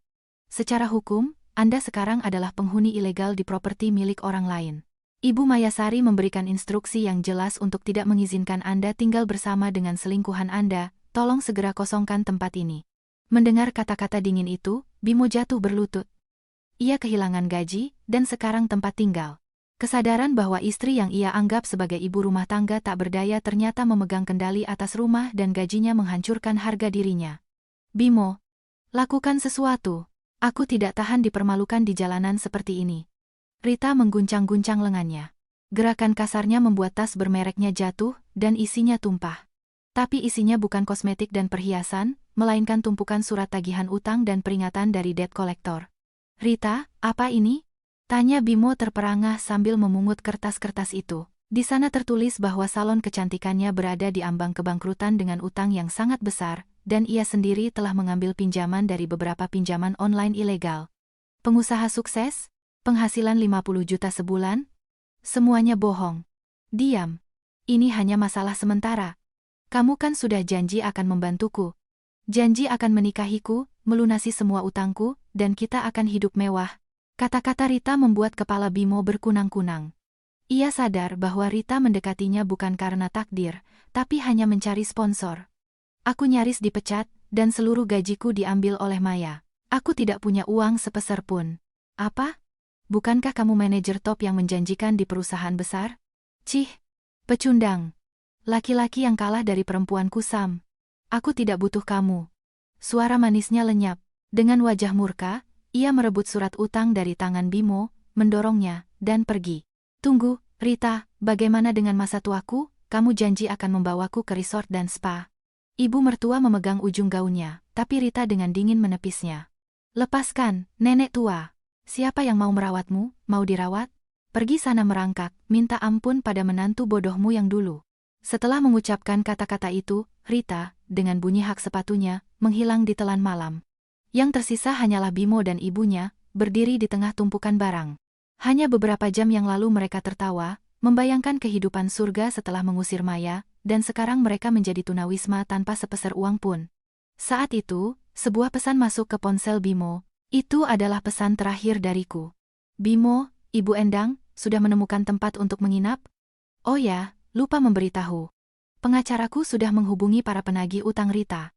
Speaker 1: Secara hukum, Anda sekarang adalah penghuni ilegal di properti milik orang lain. Ibu Mayasari memberikan instruksi yang jelas untuk tidak mengizinkan Anda tinggal bersama dengan selingkuhan Anda, tolong segera kosongkan tempat ini. Mendengar kata-kata dingin itu, Bimo jatuh berlutut. Ia kehilangan gaji, dan sekarang tempat tinggal. Kesadaran bahwa istri yang ia anggap sebagai ibu rumah tangga tak berdaya ternyata memegang kendali atas rumah dan gajinya menghancurkan harga dirinya. Bimo, lakukan sesuatu. Aku tidak tahan dipermalukan di jalanan seperti ini. Rita mengguncang-guncang lengannya. Gerakan kasarnya membuat tas bermereknya jatuh dan isinya tumpah. Tapi isinya bukan kosmetik dan perhiasan, melainkan tumpukan surat tagihan utang dan peringatan dari debt collector. Rita, apa ini? Tanya Bimo terperangah sambil memungut kertas-kertas itu. Di sana tertulis bahwa salon kecantikannya berada di ambang kebangkrutan dengan utang yang sangat besar, dan ia sendiri telah mengambil pinjaman dari beberapa pinjaman online ilegal. Pengusaha sukses? Penghasilan 50 juta sebulan? Semuanya bohong. Diam. Ini hanya masalah sementara. Kamu kan sudah janji akan membantuku. Janji akan menikahiku, melunasi semua utangku, dan kita akan hidup mewah. Kata-kata Rita membuat kepala Bimo berkunang-kunang. Ia sadar bahwa Rita mendekatinya bukan karena takdir, tapi hanya mencari sponsor. Aku nyaris dipecat, dan seluruh gajiku diambil oleh Maya. Aku tidak punya uang sepeser pun. Apa? Bukankah kamu manajer top yang menjanjikan di perusahaan besar? Cih, pecundang. Laki-laki yang kalah dari perempuan kusam. Aku tidak butuh kamu. Suara manisnya lenyap. Dengan wajah murka, ia merebut surat utang dari tangan Bimo, mendorongnya, dan pergi. Tunggu, Rita, bagaimana dengan masa tuaku? Kamu janji akan membawaku ke resort dan spa. Ibu mertua memegang ujung gaunnya, tapi Rita dengan dingin menepisnya. Lepaskan, nenek tua. Siapa yang mau merawatmu, mau dirawat? Pergi sana merangkak, minta ampun pada menantu bodohmu yang dulu. Setelah mengucapkan kata-kata itu, Rita, dengan bunyi hak sepatunya, menghilang di telan malam. Yang tersisa hanyalah Bimo dan ibunya, berdiri di tengah tumpukan barang. Hanya beberapa jam yang lalu mereka tertawa, membayangkan kehidupan surga setelah mengusir Maya, dan sekarang mereka menjadi tunawisma tanpa sepeser uang pun. Saat itu, sebuah pesan masuk ke ponsel Bimo. Itu adalah pesan terakhir dariku. Bimo, Ibu Endang, sudah menemukan tempat untuk menginap? Oh ya, lupa memberitahu. Pengacaraku sudah menghubungi para penagih utang Rita.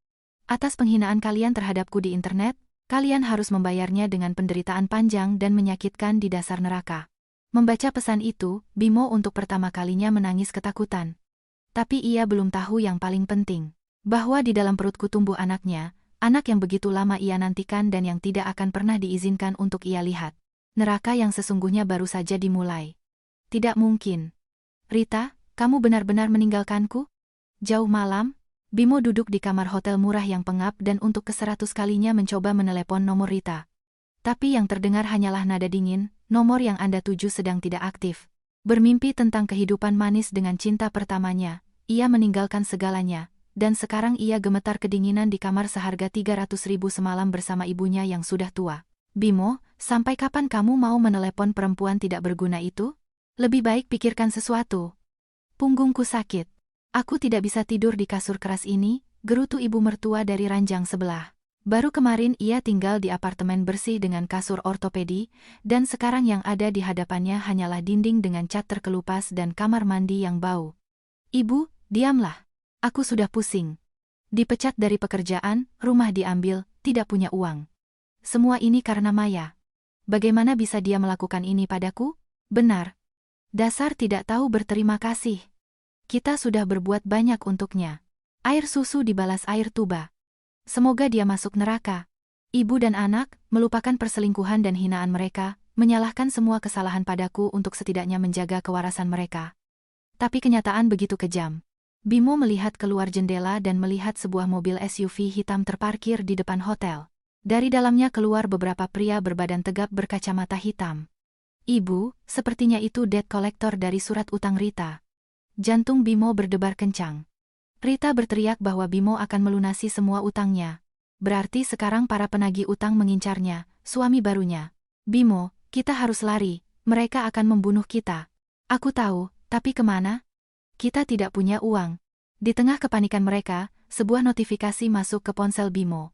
Speaker 1: Atas penghinaan kalian terhadapku di internet, kalian harus membayarnya dengan penderitaan panjang dan menyakitkan di dasar neraka. Membaca pesan itu, Bimo untuk pertama kalinya menangis ketakutan. Tapi ia belum tahu yang paling penting. Bahwa di dalam perutku tumbuh anaknya, anak yang begitu lama ia nantikan dan yang tidak akan pernah diizinkan untuk ia lihat. Neraka yang sesungguhnya baru saja dimulai. Tidak mungkin. Rita, kamu benar-benar meninggalkanku? Jauh malam, Bimo duduk di kamar hotel murah yang pengap dan untuk ke-100 kalinya mencoba menelepon nomor Rita. Tapi yang terdengar hanyalah nada dingin, nomor yang Anda tuju sedang tidak aktif. Bermimpi tentang kehidupan manis dengan cinta pertamanya, ia meninggalkan segalanya, dan sekarang ia gemetar kedinginan di kamar seharga 300.000 semalam bersama ibunya yang sudah tua. Bimo, sampai kapan kamu mau menelepon perempuan tidak berguna itu? Lebih baik pikirkan sesuatu. Punggungku sakit. Aku tidak bisa tidur di kasur keras ini, gerutu ibu mertua dari ranjang sebelah. Baru kemarin ia tinggal di apartemen bersih dengan kasur ortopedi, dan sekarang yang ada di hadapannya hanyalah dinding dengan cat terkelupas dan kamar mandi yang bau. Ibu, diamlah. Aku sudah pusing. Dipecat dari pekerjaan, rumah diambil, tidak punya uang. Semua ini karena Maya. Bagaimana bisa dia melakukan ini padaku? Benar. Dasar tidak tahu berterima kasih. Kita sudah berbuat banyak untuknya. Air susu dibalas air tuba. Semoga dia masuk neraka. Ibu dan anak, melupakan perselingkuhan dan hinaan mereka, menyalahkan semua kesalahan padaku untuk setidaknya menjaga kewarasan mereka. Tapi kenyataan begitu kejam. Bimo melihat keluar jendela dan melihat sebuah mobil SUV hitam terparkir di depan hotel. Dari dalamnya keluar beberapa pria berbadan tegap berkacamata hitam. Ibu, sepertinya itu debt collector dari surat utang Rita. Jantung Bimo berdebar kencang. Rita berteriak bahwa Bimo akan melunasi semua utangnya. Berarti sekarang para penagih utang mengincarnya, suami barunya. Bimo, kita harus lari, mereka akan membunuh kita. Aku tahu, tapi kemana? Kita tidak punya uang. Di tengah kepanikan mereka, sebuah notifikasi masuk ke ponsel Bimo.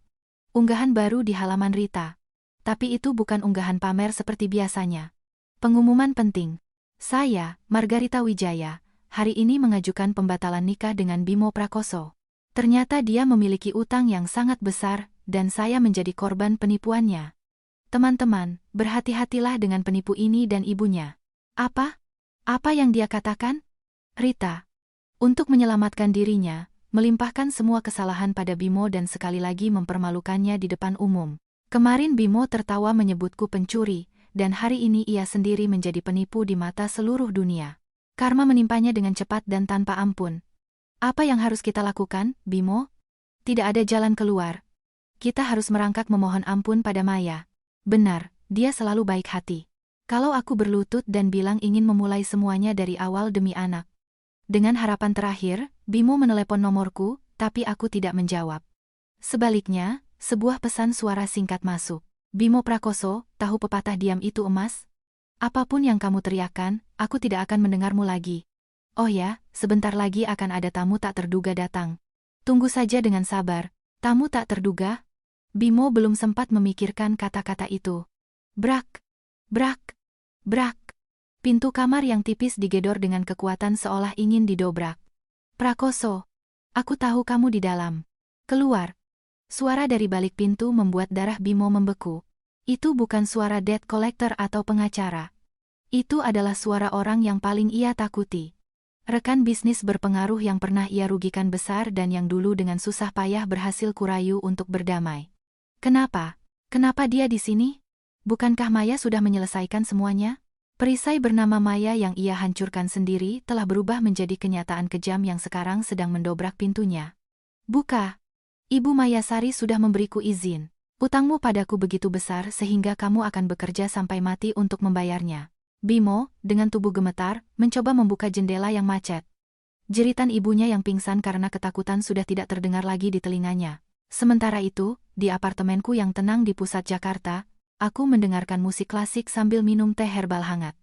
Speaker 1: Unggahan baru di halaman Rita. Tapi itu bukan unggahan pamer seperti biasanya. Pengumuman penting. Saya, Margarita Wijaya, hari ini mengajukan pembatalan nikah dengan Bimo Prakoso. Ternyata dia memiliki utang yang sangat besar, dan saya menjadi korban penipuannya. Teman-teman, berhati-hatilah dengan penipu ini dan ibunya. Apa? Apa yang dia katakan? Rita. Untuk menyelamatkan dirinya, melimpahkan semua kesalahan pada Bimo dan sekali lagi mempermalukannya di depan umum. Kemarin Bimo tertawa menyebutku pencuri, dan hari ini ia sendiri menjadi penipu di mata seluruh dunia. Karma menimpanya dengan cepat dan tanpa ampun. Apa yang harus kita lakukan, Bimo? Tidak ada jalan keluar. Kita harus merangkak memohon ampun pada Maya. Benar, dia selalu baik hati. Kalau aku berlutut dan bilang ingin memulai semuanya dari awal demi anak. Dengan harapan terakhir, Bimo menelepon nomorku, tapi aku tidak menjawab. Sebaliknya, sebuah pesan suara singkat masuk. Bimo Prakoso, tahu pepatah diam itu emas? Apapun yang kamu teriakkan, aku tidak akan mendengarmu lagi. Oh ya, sebentar lagi akan ada tamu tak terduga datang. Tunggu saja dengan sabar. Tamu tak terduga? Bimo belum sempat memikirkan kata-kata itu. Brak, brak, brak. Pintu kamar yang tipis digedor dengan kekuatan seolah ingin didobrak. Prakoso, aku tahu kamu di dalam. Keluar. Suara dari balik pintu membuat darah Bimo membeku. Itu bukan suara debt collector atau pengacara. Itu adalah suara orang yang paling ia takuti. Rekan bisnis berpengaruh yang pernah ia rugikan besar dan yang dulu dengan susah payah berhasil kurayu untuk berdamai. Kenapa? Kenapa dia di sini? Bukankah Maya sudah menyelesaikan semuanya? Perisai bernama Maya yang ia hancurkan sendiri telah berubah menjadi kenyataan kejam yang sekarang sedang mendobrak pintunya. Buka. Ibu Mayasari sudah memberiku izin. Utangmu padaku begitu besar sehingga kamu akan bekerja sampai mati untuk membayarnya. Bimo, dengan tubuh gemetar, mencoba membuka jendela yang macet. Jeritan ibunya yang pingsan karena ketakutan sudah tidak terdengar lagi di telinganya. Sementara itu, di apartemenku yang tenang di pusat Jakarta, aku mendengarkan musik klasik sambil minum teh herbal hangat.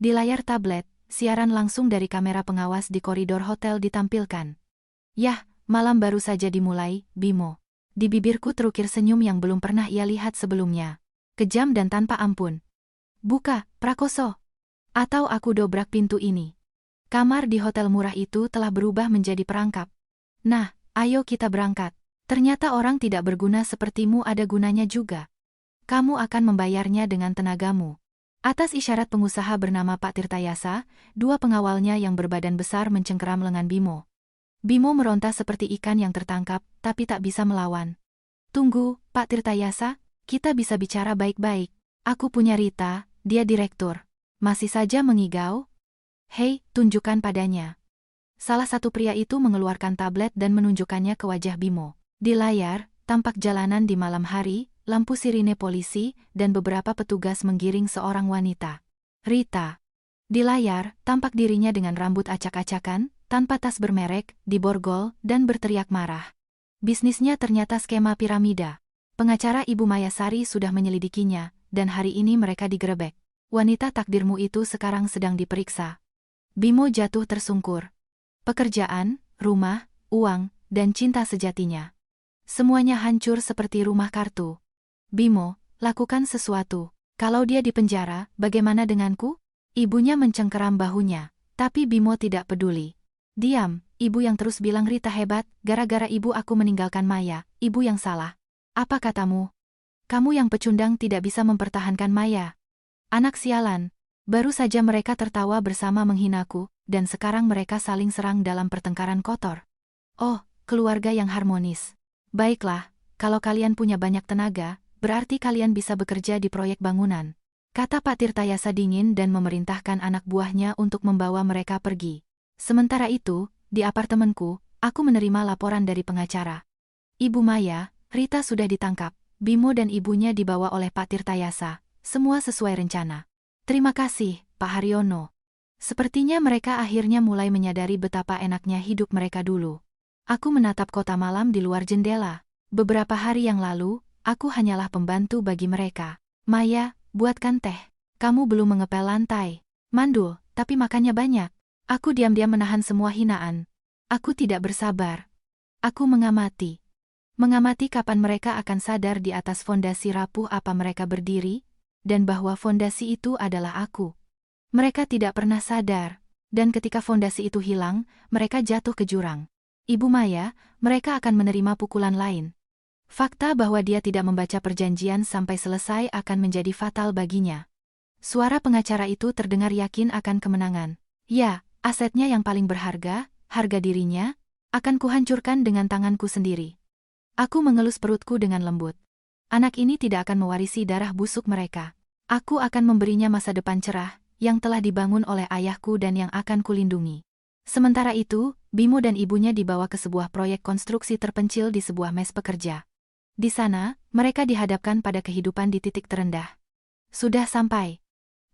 Speaker 1: Di layar tablet, siaran langsung dari kamera pengawas di koridor hotel ditampilkan. Yah, malam baru saja dimulai, Bimo. Di bibirku terukir senyum yang belum pernah ia lihat sebelumnya. Kejam dan tanpa ampun. Buka, Prakoso. Atau aku dobrak pintu ini. Kamar di hotel murah itu telah berubah menjadi perangkap. Nah, ayo kita berangkat. Ternyata orang tidak berguna sepertimu ada gunanya juga. Kamu akan membayarnya dengan tenagamu. Atas isyarat pengusaha bernama Pak Tirtayasa, dua pengawalnya yang berbadan besar mencengkeram lengan Bimo. Bimo meronta seperti ikan yang tertangkap, tapi tak bisa melawan. Tunggu, Pak Tirtayasa, kita bisa bicara baik-baik. Aku punya Rita, dia direktur. Masih saja mengigau? Hei, tunjukkan padanya. Salah satu pria itu mengeluarkan tablet dan menunjukkannya ke wajah Bimo. Di layar, tampak jalanan di malam hari, lampu sirine polisi, dan beberapa petugas menggiring seorang wanita. Rita. Di layar, tampak dirinya dengan rambut acak-acakan, tanpa tas bermerek, diborgol, dan berteriak marah. Bisnisnya ternyata skema piramida. Pengacara Ibu Mayasari sudah menyelidikinya, dan hari ini mereka digerebek. Wanita takdirmu itu sekarang sedang diperiksa. Bimo jatuh tersungkur. Pekerjaan, rumah, uang, dan cinta sejatinya. Semuanya hancur seperti rumah kartu. Bimo, lakukan sesuatu. Kalau dia di penjara, bagaimana denganku? Ibunya mencengkeram bahunya, tapi Bimo tidak peduli. Diam, ibu yang terus bilang Rita hebat, gara-gara ibu aku meninggalkan Maya, ibu yang salah. Apa katamu? Kamu yang pecundang tidak bisa mempertahankan Maya. Anak sialan. Baru saja mereka tertawa bersama menghinaku, dan sekarang mereka saling serang dalam pertengkaran kotor. Oh, keluarga yang harmonis. Baiklah, kalau kalian punya banyak tenaga, berarti kalian bisa bekerja di proyek bangunan. Kata Pak Tirtayasa dingin dan memerintahkan anak buahnya untuk membawa mereka pergi. Sementara itu, di apartemenku, aku menerima laporan dari pengacara. Ibu Maya, Rita sudah ditangkap, Bimo dan ibunya dibawa oleh Pak Tirtayasa, semua sesuai rencana. Terima kasih, Pak Haryono. Sepertinya mereka akhirnya mulai menyadari betapa enaknya hidup mereka dulu. Aku menatap kota malam di luar jendela. Beberapa hari yang lalu, aku hanyalah pembantu bagi mereka. Maya, buatkan teh. Kamu belum mengepel lantai. Mandul, tapi makannya banyak. Aku diam-diam menahan semua hinaan. Aku tidak bersabar. Aku mengamati. Mengamati kapan mereka akan sadar di atas fondasi rapuh apa mereka berdiri, dan bahwa fondasi itu adalah aku. Mereka tidak pernah sadar, dan ketika fondasi itu hilang, mereka jatuh ke jurang. Ibu Maya, mereka akan menerima pukulan lain. Fakta bahwa dia tidak membaca perjanjian sampai selesai akan menjadi fatal baginya. Suara pengacara itu terdengar yakin akan kemenangan. Ya, asetnya yang paling berharga, harga dirinya, akan kuhancurkan dengan tanganku sendiri. Aku mengelus perutku dengan lembut. Anak ini tidak akan mewarisi darah busuk mereka. Aku akan memberinya masa depan cerah, yang telah dibangun oleh ayahku dan yang akan kulindungi. Sementara itu, Bimo dan ibunya dibawa ke sebuah proyek konstruksi terpencil di sebuah mes pekerja. Di sana, mereka dihadapkan pada kehidupan di titik terendah. Sudah sampai.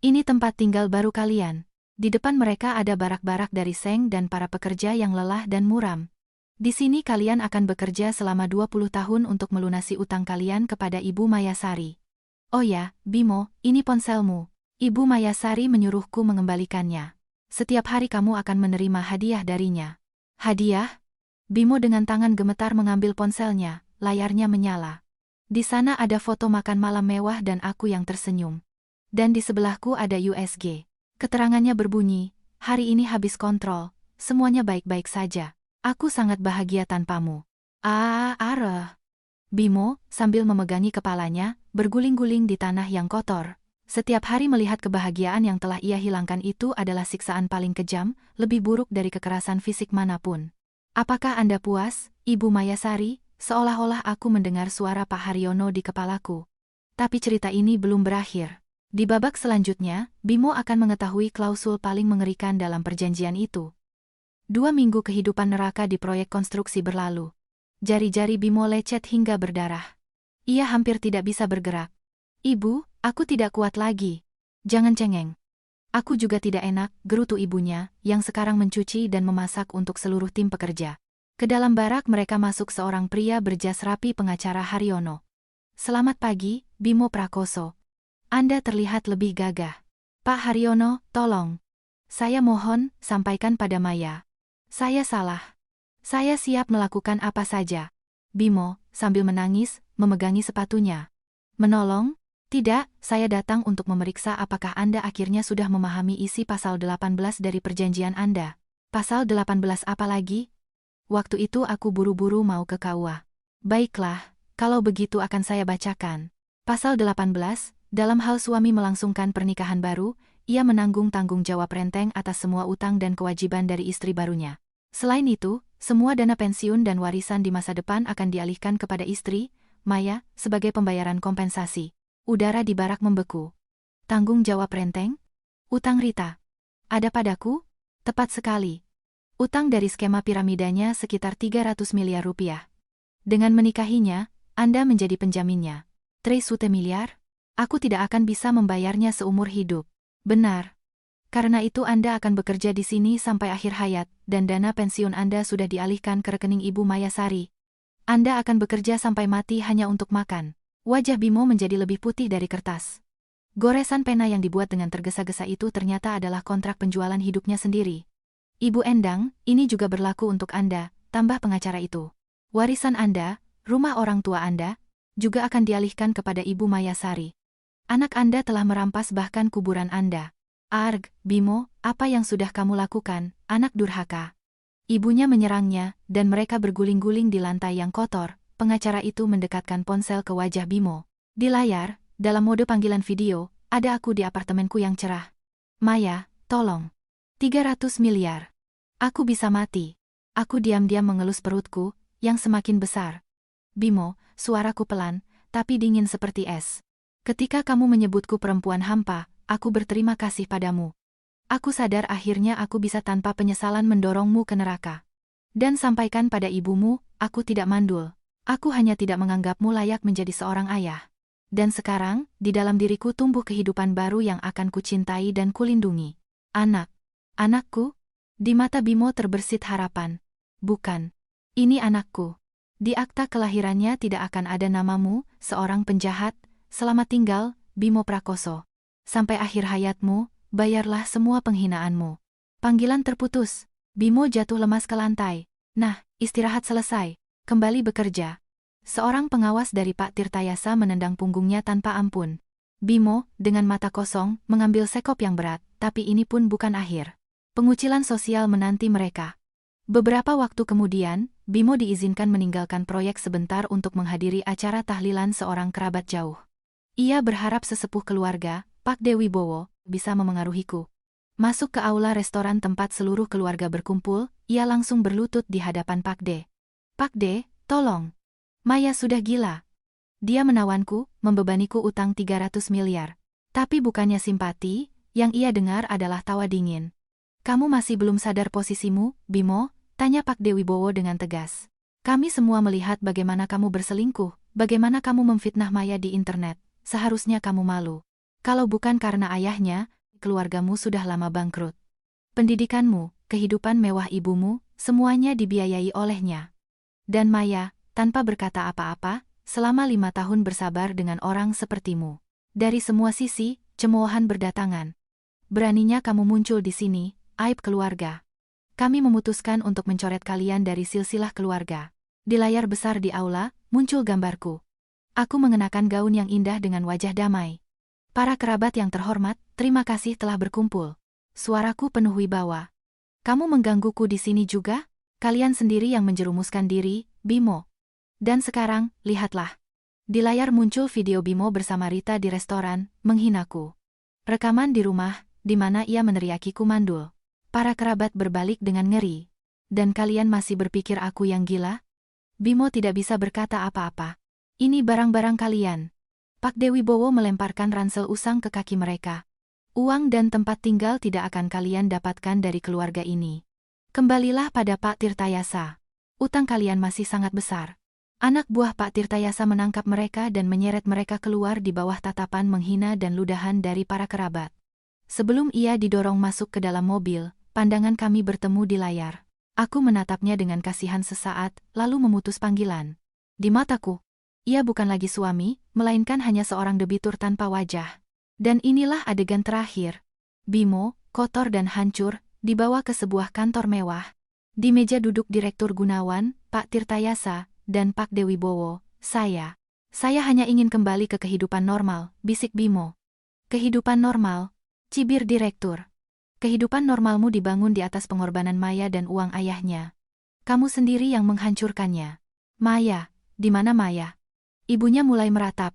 Speaker 1: Ini tempat tinggal baru kalian. Di depan mereka ada barak-barak dari seng dan para pekerja yang lelah dan muram. Di sini kalian akan bekerja selama 20 tahun untuk melunasi utang kalian kepada Ibu Mayasari. Oh ya, Bimo, ini ponselmu. Ibu Mayasari menyuruhku mengembalikannya. Setiap hari kamu akan menerima hadiah darinya. Hadiah? Bimo dengan tangan gemetar mengambil ponselnya, layarnya menyala. Di sana ada foto makan malam mewah dan aku yang tersenyum. Dan di sebelahku ada USG. Keterangannya berbunyi, hari ini habis kontrol, semuanya baik-baik saja. Aku sangat bahagia tanpamu. Areh. Bimo, sambil memegangi kepalanya, berguling-guling di tanah yang kotor. Setiap hari melihat kebahagiaan yang telah ia hilangkan itu adalah siksaan paling kejam, lebih buruk dari kekerasan fisik manapun. Apakah Anda puas, Ibu Mayasari? Seolah-olah aku mendengar suara Pak Haryono di kepalaku. Tapi cerita ini belum berakhir. Di babak selanjutnya, Bimo akan mengetahui klausul paling mengerikan dalam perjanjian itu. 2 minggu kehidupan neraka di proyek konstruksi berlalu. Jari-jari Bimo lecet hingga berdarah. Ia hampir tidak bisa bergerak. Ibu, aku tidak kuat lagi. Jangan cengeng. Aku juga tidak enak, gerutu ibunya, yang sekarang mencuci dan memasak untuk seluruh tim pekerja. Ke dalam barak mereka masuk seorang pria berjas rapi pengacara Haryono. Selamat pagi, Bimo Prakoso. Anda terlihat lebih gagah. Pak Haryono, tolong. Saya mohon, sampaikan pada Maya. Saya salah. Saya siap melakukan apa saja. Bimo, sambil menangis, memegangi sepatunya. Menolong? Tidak, saya datang untuk memeriksa apakah Anda akhirnya sudah memahami isi pasal 18 dari perjanjian Anda. Pasal 18 apa lagi? Waktu itu aku buru-buru mau ke KUA. Baiklah, kalau begitu akan saya bacakan. Pasal 18, dalam hal suami melangsungkan pernikahan baru, ia menanggung tanggung jawab renteng atas semua utang dan kewajiban dari istri barunya. Selain itu, semua dana pensiun dan warisan di masa depan akan dialihkan kepada istri, Maya, sebagai pembayaran kompensasi. Udara di barak membeku. Tanggung jawab renteng? Utang Rita. Ada padaku? Tepat sekali. Utang dari skema piramidanya sekitar 300 miliar rupiah. Dengan menikahinya, Anda menjadi penjaminnya. 300 miliar? Aku tidak akan bisa membayarnya seumur hidup. Benar. Karena itu Anda akan bekerja di sini sampai akhir hayat, dan dana pensiun Anda sudah dialihkan ke rekening Ibu Mayasari. Anda akan bekerja sampai mati hanya untuk makan. Wajah Bimo menjadi lebih putih dari kertas. Goresan pena yang dibuat dengan tergesa-gesa itu ternyata adalah kontrak penjualan hidupnya sendiri. Ibu Endang, ini juga berlaku untuk Anda, tambah pengacara itu. Warisan Anda, rumah orang tua Anda, juga akan dialihkan kepada Ibu Mayasari. Anak Anda telah merampas bahkan kuburan Anda. Arg, Bimo, apa yang sudah kamu lakukan, anak durhaka? Ibunya menyerangnya, dan mereka berguling-guling di lantai yang kotor. Pengacara itu mendekatkan ponsel ke wajah Bimo. Di layar, dalam mode panggilan video, ada aku di apartemenku yang cerah. Maya, tolong. 300 miliar. Aku bisa mati. Aku diam-diam mengelus perutku, yang semakin besar. Bimo, suaraku pelan, tapi dingin seperti es. Ketika kamu menyebutku perempuan hampa, aku berterima kasih padamu. Aku sadar akhirnya aku bisa tanpa penyesalan mendorongmu ke neraka. Dan sampaikan pada ibumu, aku tidak mandul. Aku hanya tidak menganggapmu layak menjadi seorang ayah. Dan sekarang, di dalam diriku tumbuh kehidupan baru yang akan kucintai dan kulindungi. Anak. Anakku? Di mata Bimo terbersit harapan. Bukan. Ini anakku. Di akta kelahirannya tidak akan ada namamu, seorang penjahat. Selamat tinggal, Bimo Prakoso. Sampai akhir hayatmu, bayarlah semua penghinaanmu. Panggilan terputus. Bimo jatuh lemas ke lantai. Nah, istirahat selesai. Kembali bekerja. Seorang pengawas dari Pak Tirtayasa menendang punggungnya tanpa ampun. Bimo, dengan mata kosong, mengambil sekop yang berat, tapi ini pun bukan akhir. Pengucilan sosial menanti mereka. Beberapa waktu kemudian, Bimo diizinkan meninggalkan proyek sebentar untuk menghadiri acara tahlilan seorang kerabat jauh. Ia berharap sesepuh keluarga, Pak Dewi Bowo, bisa memengaruhiku. Masuk ke aula restoran tempat seluruh keluarga berkumpul, ia langsung berlutut di hadapan Pak D. Pak D, tolong. Maya sudah gila. Dia menawanku, membebaniku utang 300 miliar. Tapi bukannya simpati, yang ia dengar adalah tawa dingin. Kamu masih belum sadar posisimu, Bimo? Tanya Pak Dewi Bowo dengan tegas. Kami semua melihat bagaimana kamu berselingkuh, bagaimana kamu memfitnah Maya di internet. Seharusnya kamu malu. Kalau bukan karena ayahnya, keluargamu sudah lama bangkrut. Pendidikanmu, kehidupan mewah ibumu, semuanya dibiayai olehnya. Dan Maya, tanpa berkata apa-apa, selama 5 tahun bersabar dengan orang sepertimu. Dari semua sisi, cemoohan berdatangan. Beraninya kamu muncul di sini, aib keluarga. Kami memutuskan untuk mencoret kalian dari silsilah keluarga. Di layar besar di aula, muncul gambarku. Aku mengenakan gaun yang indah dengan wajah damai. Para kerabat yang terhormat, terima kasih telah berkumpul. Suaraku penuh wibawa. Kamu menggangguku di sini juga? Kalian sendiri yang menjerumuskan diri, Bimo. Dan sekarang, lihatlah. Di layar muncul video Bimo bersama Rita di restoran, menghinaku. Rekaman di rumah, di mana ia meneriakiku mandul. Para kerabat berbalik dengan ngeri. Dan kalian masih berpikir aku yang gila? Bimo tidak bisa berkata apa-apa. Ini barang-barang kalian. Pak Dewi Bowo melemparkan ransel usang ke kaki mereka. Uang dan tempat tinggal tidak akan kalian dapatkan dari keluarga ini. Kembalilah pada Pak Tirtayasa. Utang kalian masih sangat besar. Anak buah Pak Tirtayasa menangkap mereka dan menyeret mereka keluar di bawah tatapan menghina dan ludahan dari para kerabat. Sebelum ia didorong masuk ke dalam mobil, pandangan kami bertemu di layar. Aku menatapnya dengan kasihan sesaat, lalu memutus panggilan. Di mataku, ia bukan lagi suami, melainkan hanya seorang debitur tanpa wajah. Dan inilah adegan terakhir. Bimo, kotor dan hancur, dibawa ke sebuah kantor mewah. Di meja duduk Direktur Gunawan, Pak Tirtayasa, dan Pak Dewi Bowo. Saya hanya ingin kembali ke kehidupan normal, bisik Bimo. Kehidupan normal, cibir Direktur. Kehidupan normalmu dibangun di atas pengorbanan Maya dan uang ayahnya. Kamu sendiri yang menghancurkannya. Maya, di mana Maya? Ibunya mulai meratap.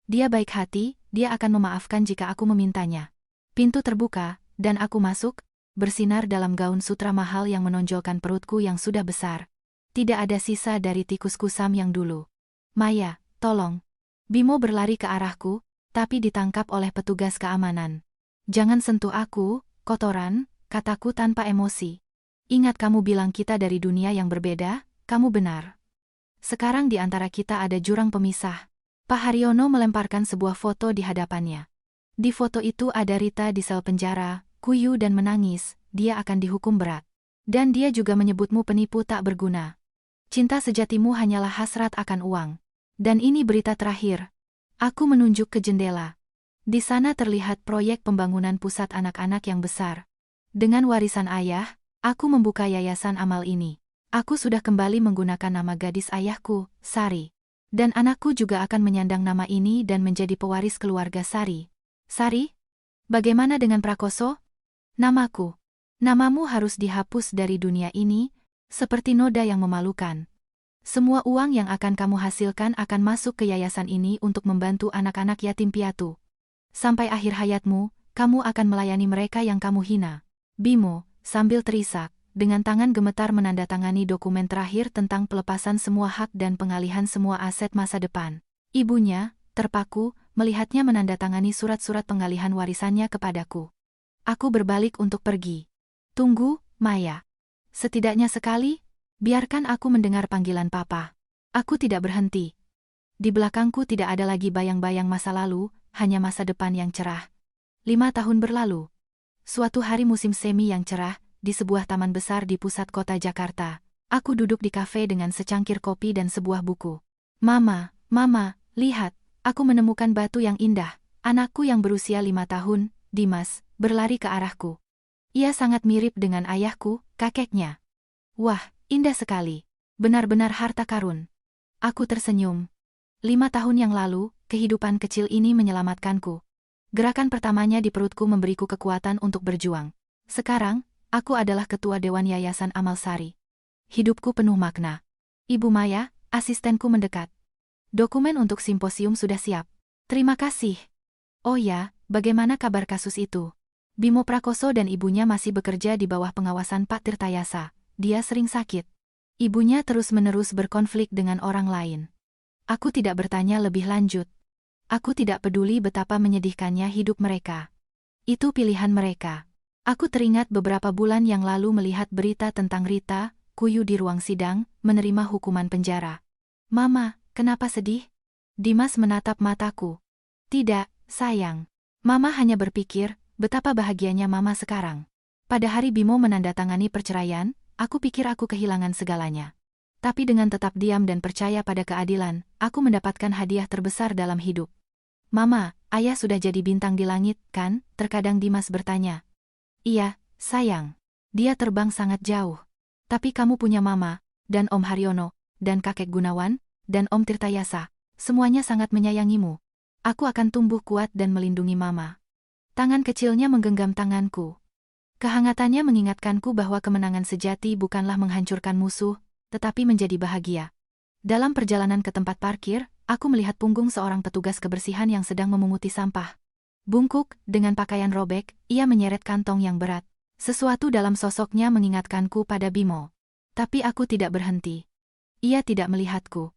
Speaker 1: Dia baik hati, dia akan memaafkan jika aku memintanya. Pintu terbuka, dan aku masuk, bersinar dalam gaun sutra mahal yang menonjolkan perutku yang sudah besar. Tidak ada sisa dari tikus kusam yang dulu. Maya, tolong. Bimo berlari ke arahku, tapi ditangkap oleh petugas keamanan. Jangan sentuh aku, kotoran, kataku tanpa emosi. Ingat kamu bilang kita dari dunia yang berbeda, kamu benar. Sekarang di antara kita ada jurang pemisah. Pak Haryono melemparkan sebuah foto di hadapannya. Di foto itu ada Rita di sel penjara, kuyu dan menangis, dia akan dihukum berat. Dan dia juga menyebutmu penipu tak berguna. Cinta sejatimu hanyalah hasrat akan uang. Dan ini berita terakhir. Aku menunjuk ke jendela. Di sana terlihat proyek pembangunan pusat anak-anak yang besar. Dengan warisan ayah, aku membuka yayasan amal ini. Aku sudah kembali menggunakan nama gadis ayahku, Sari. Dan anakku juga akan menyandang nama ini dan menjadi pewaris keluarga Sari. Sari? Bagaimana dengan Prakoso? Namaku. Namamu harus dihapus dari dunia ini, seperti noda yang memalukan. Semua uang yang akan kamu hasilkan akan masuk ke yayasan ini untuk membantu anak-anak yatim piatu. Sampai akhir hayatmu, kamu akan melayani mereka yang kamu hina. Bimo, sambil terisak, dengan tangan gemetar menandatangani dokumen terakhir tentang pelepasan semua hak dan pengalihan semua aset masa depan. Ibunya, terpaku, melihatnya menandatangani surat-surat pengalihan warisannya kepadaku. Aku berbalik untuk pergi. Tunggu, Maya. Setidaknya sekali, biarkan aku mendengar panggilan Papa. Aku tidak berhenti. Di belakangku tidak ada lagi bayang-bayang masa lalu, hanya masa depan yang cerah. 5 tahun berlalu. Suatu hari musim semi yang cerah, di sebuah taman besar di pusat kota Jakarta. Aku duduk di kafe dengan secangkir kopi dan sebuah buku. Mama, lihat, aku menemukan batu yang indah. Anakku yang berusia 5 tahun, Dimas, berlari ke arahku. Ia sangat mirip dengan ayahku, kakeknya. Wah, indah sekali. Benar-benar harta karun. Aku tersenyum. 5 tahun yang lalu, kehidupan kecil ini menyelamatkanku. Gerakan pertamanya di perutku memberiku kekuatan untuk berjuang. Sekarang, aku adalah ketua Dewan Yayasan Amal Sari. Hidupku penuh makna. Ibu Maya, asistenku mendekat. Dokumen untuk simposium sudah siap. Terima kasih. Oh ya, bagaimana kabar kasus itu? Bimo Prakoso dan ibunya masih bekerja di bawah pengawasan Pak Tirtayasa. Dia sering sakit. Ibunya terus-menerus berkonflik dengan orang lain. Aku tidak bertanya lebih lanjut. Aku tidak peduli betapa menyedihkannya hidup mereka. Itu pilihan mereka. Aku teringat beberapa bulan yang lalu melihat berita tentang Rita, kuyu di ruang sidang, menerima hukuman penjara. Mama, kenapa sedih? Dimas menatap mataku. Tidak, sayang. Mama hanya berpikir, betapa bahagianya Mama sekarang. Pada hari Bimo menandatangani perceraian, aku pikir aku kehilangan segalanya. Tapi dengan tetap diam dan percaya pada keadilan, aku mendapatkan hadiah terbesar dalam hidup. Mama, ayah sudah jadi bintang di langit, kan? Terkadang Dimas bertanya. Iya, sayang. Dia terbang sangat jauh. Tapi kamu punya Mama, dan Om Haryono, dan Kakek Gunawan, dan Om Tirtayasa. Semuanya sangat menyayangimu. Aku akan tumbuh kuat dan melindungi Mama. Tangan kecilnya menggenggam tanganku. Kehangatannya mengingatkanku bahwa kemenangan sejati bukanlah menghancurkan musuh, tetapi menjadi bahagia. Dalam perjalanan ke tempat parkir, aku melihat punggung seorang petugas kebersihan yang sedang memunguti sampah. Bungkuk, dengan pakaian robek, ia menyeret kantong yang berat. Sesuatu dalam sosoknya mengingatkanku pada Bimo. Tapi aku tidak berhenti. Ia tidak melihatku.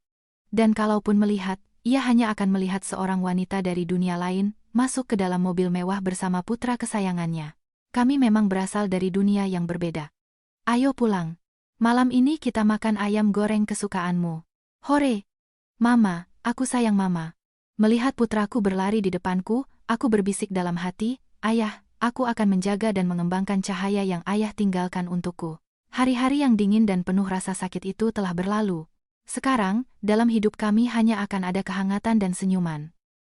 Speaker 1: Dan kalaupun melihat, ia hanya akan melihat seorang wanita dari dunia lain, masuk ke dalam mobil mewah bersama putra kesayangannya. Kami memang berasal dari dunia yang berbeda. Ayo pulang. Malam ini kita makan ayam goreng kesukaanmu. Hore! Mama, aku sayang Mama. Melihat putraku berlari di depanku, aku berbisik dalam hati, Ayah, aku akan menjaga dan mengembangkan cahaya yang Ayah tinggalkan untukku. Hari-hari yang dingin dan penuh rasa sakit itu telah berlalu. Sekarang, dalam hidup kami hanya akan ada kehangatan dan senyuman.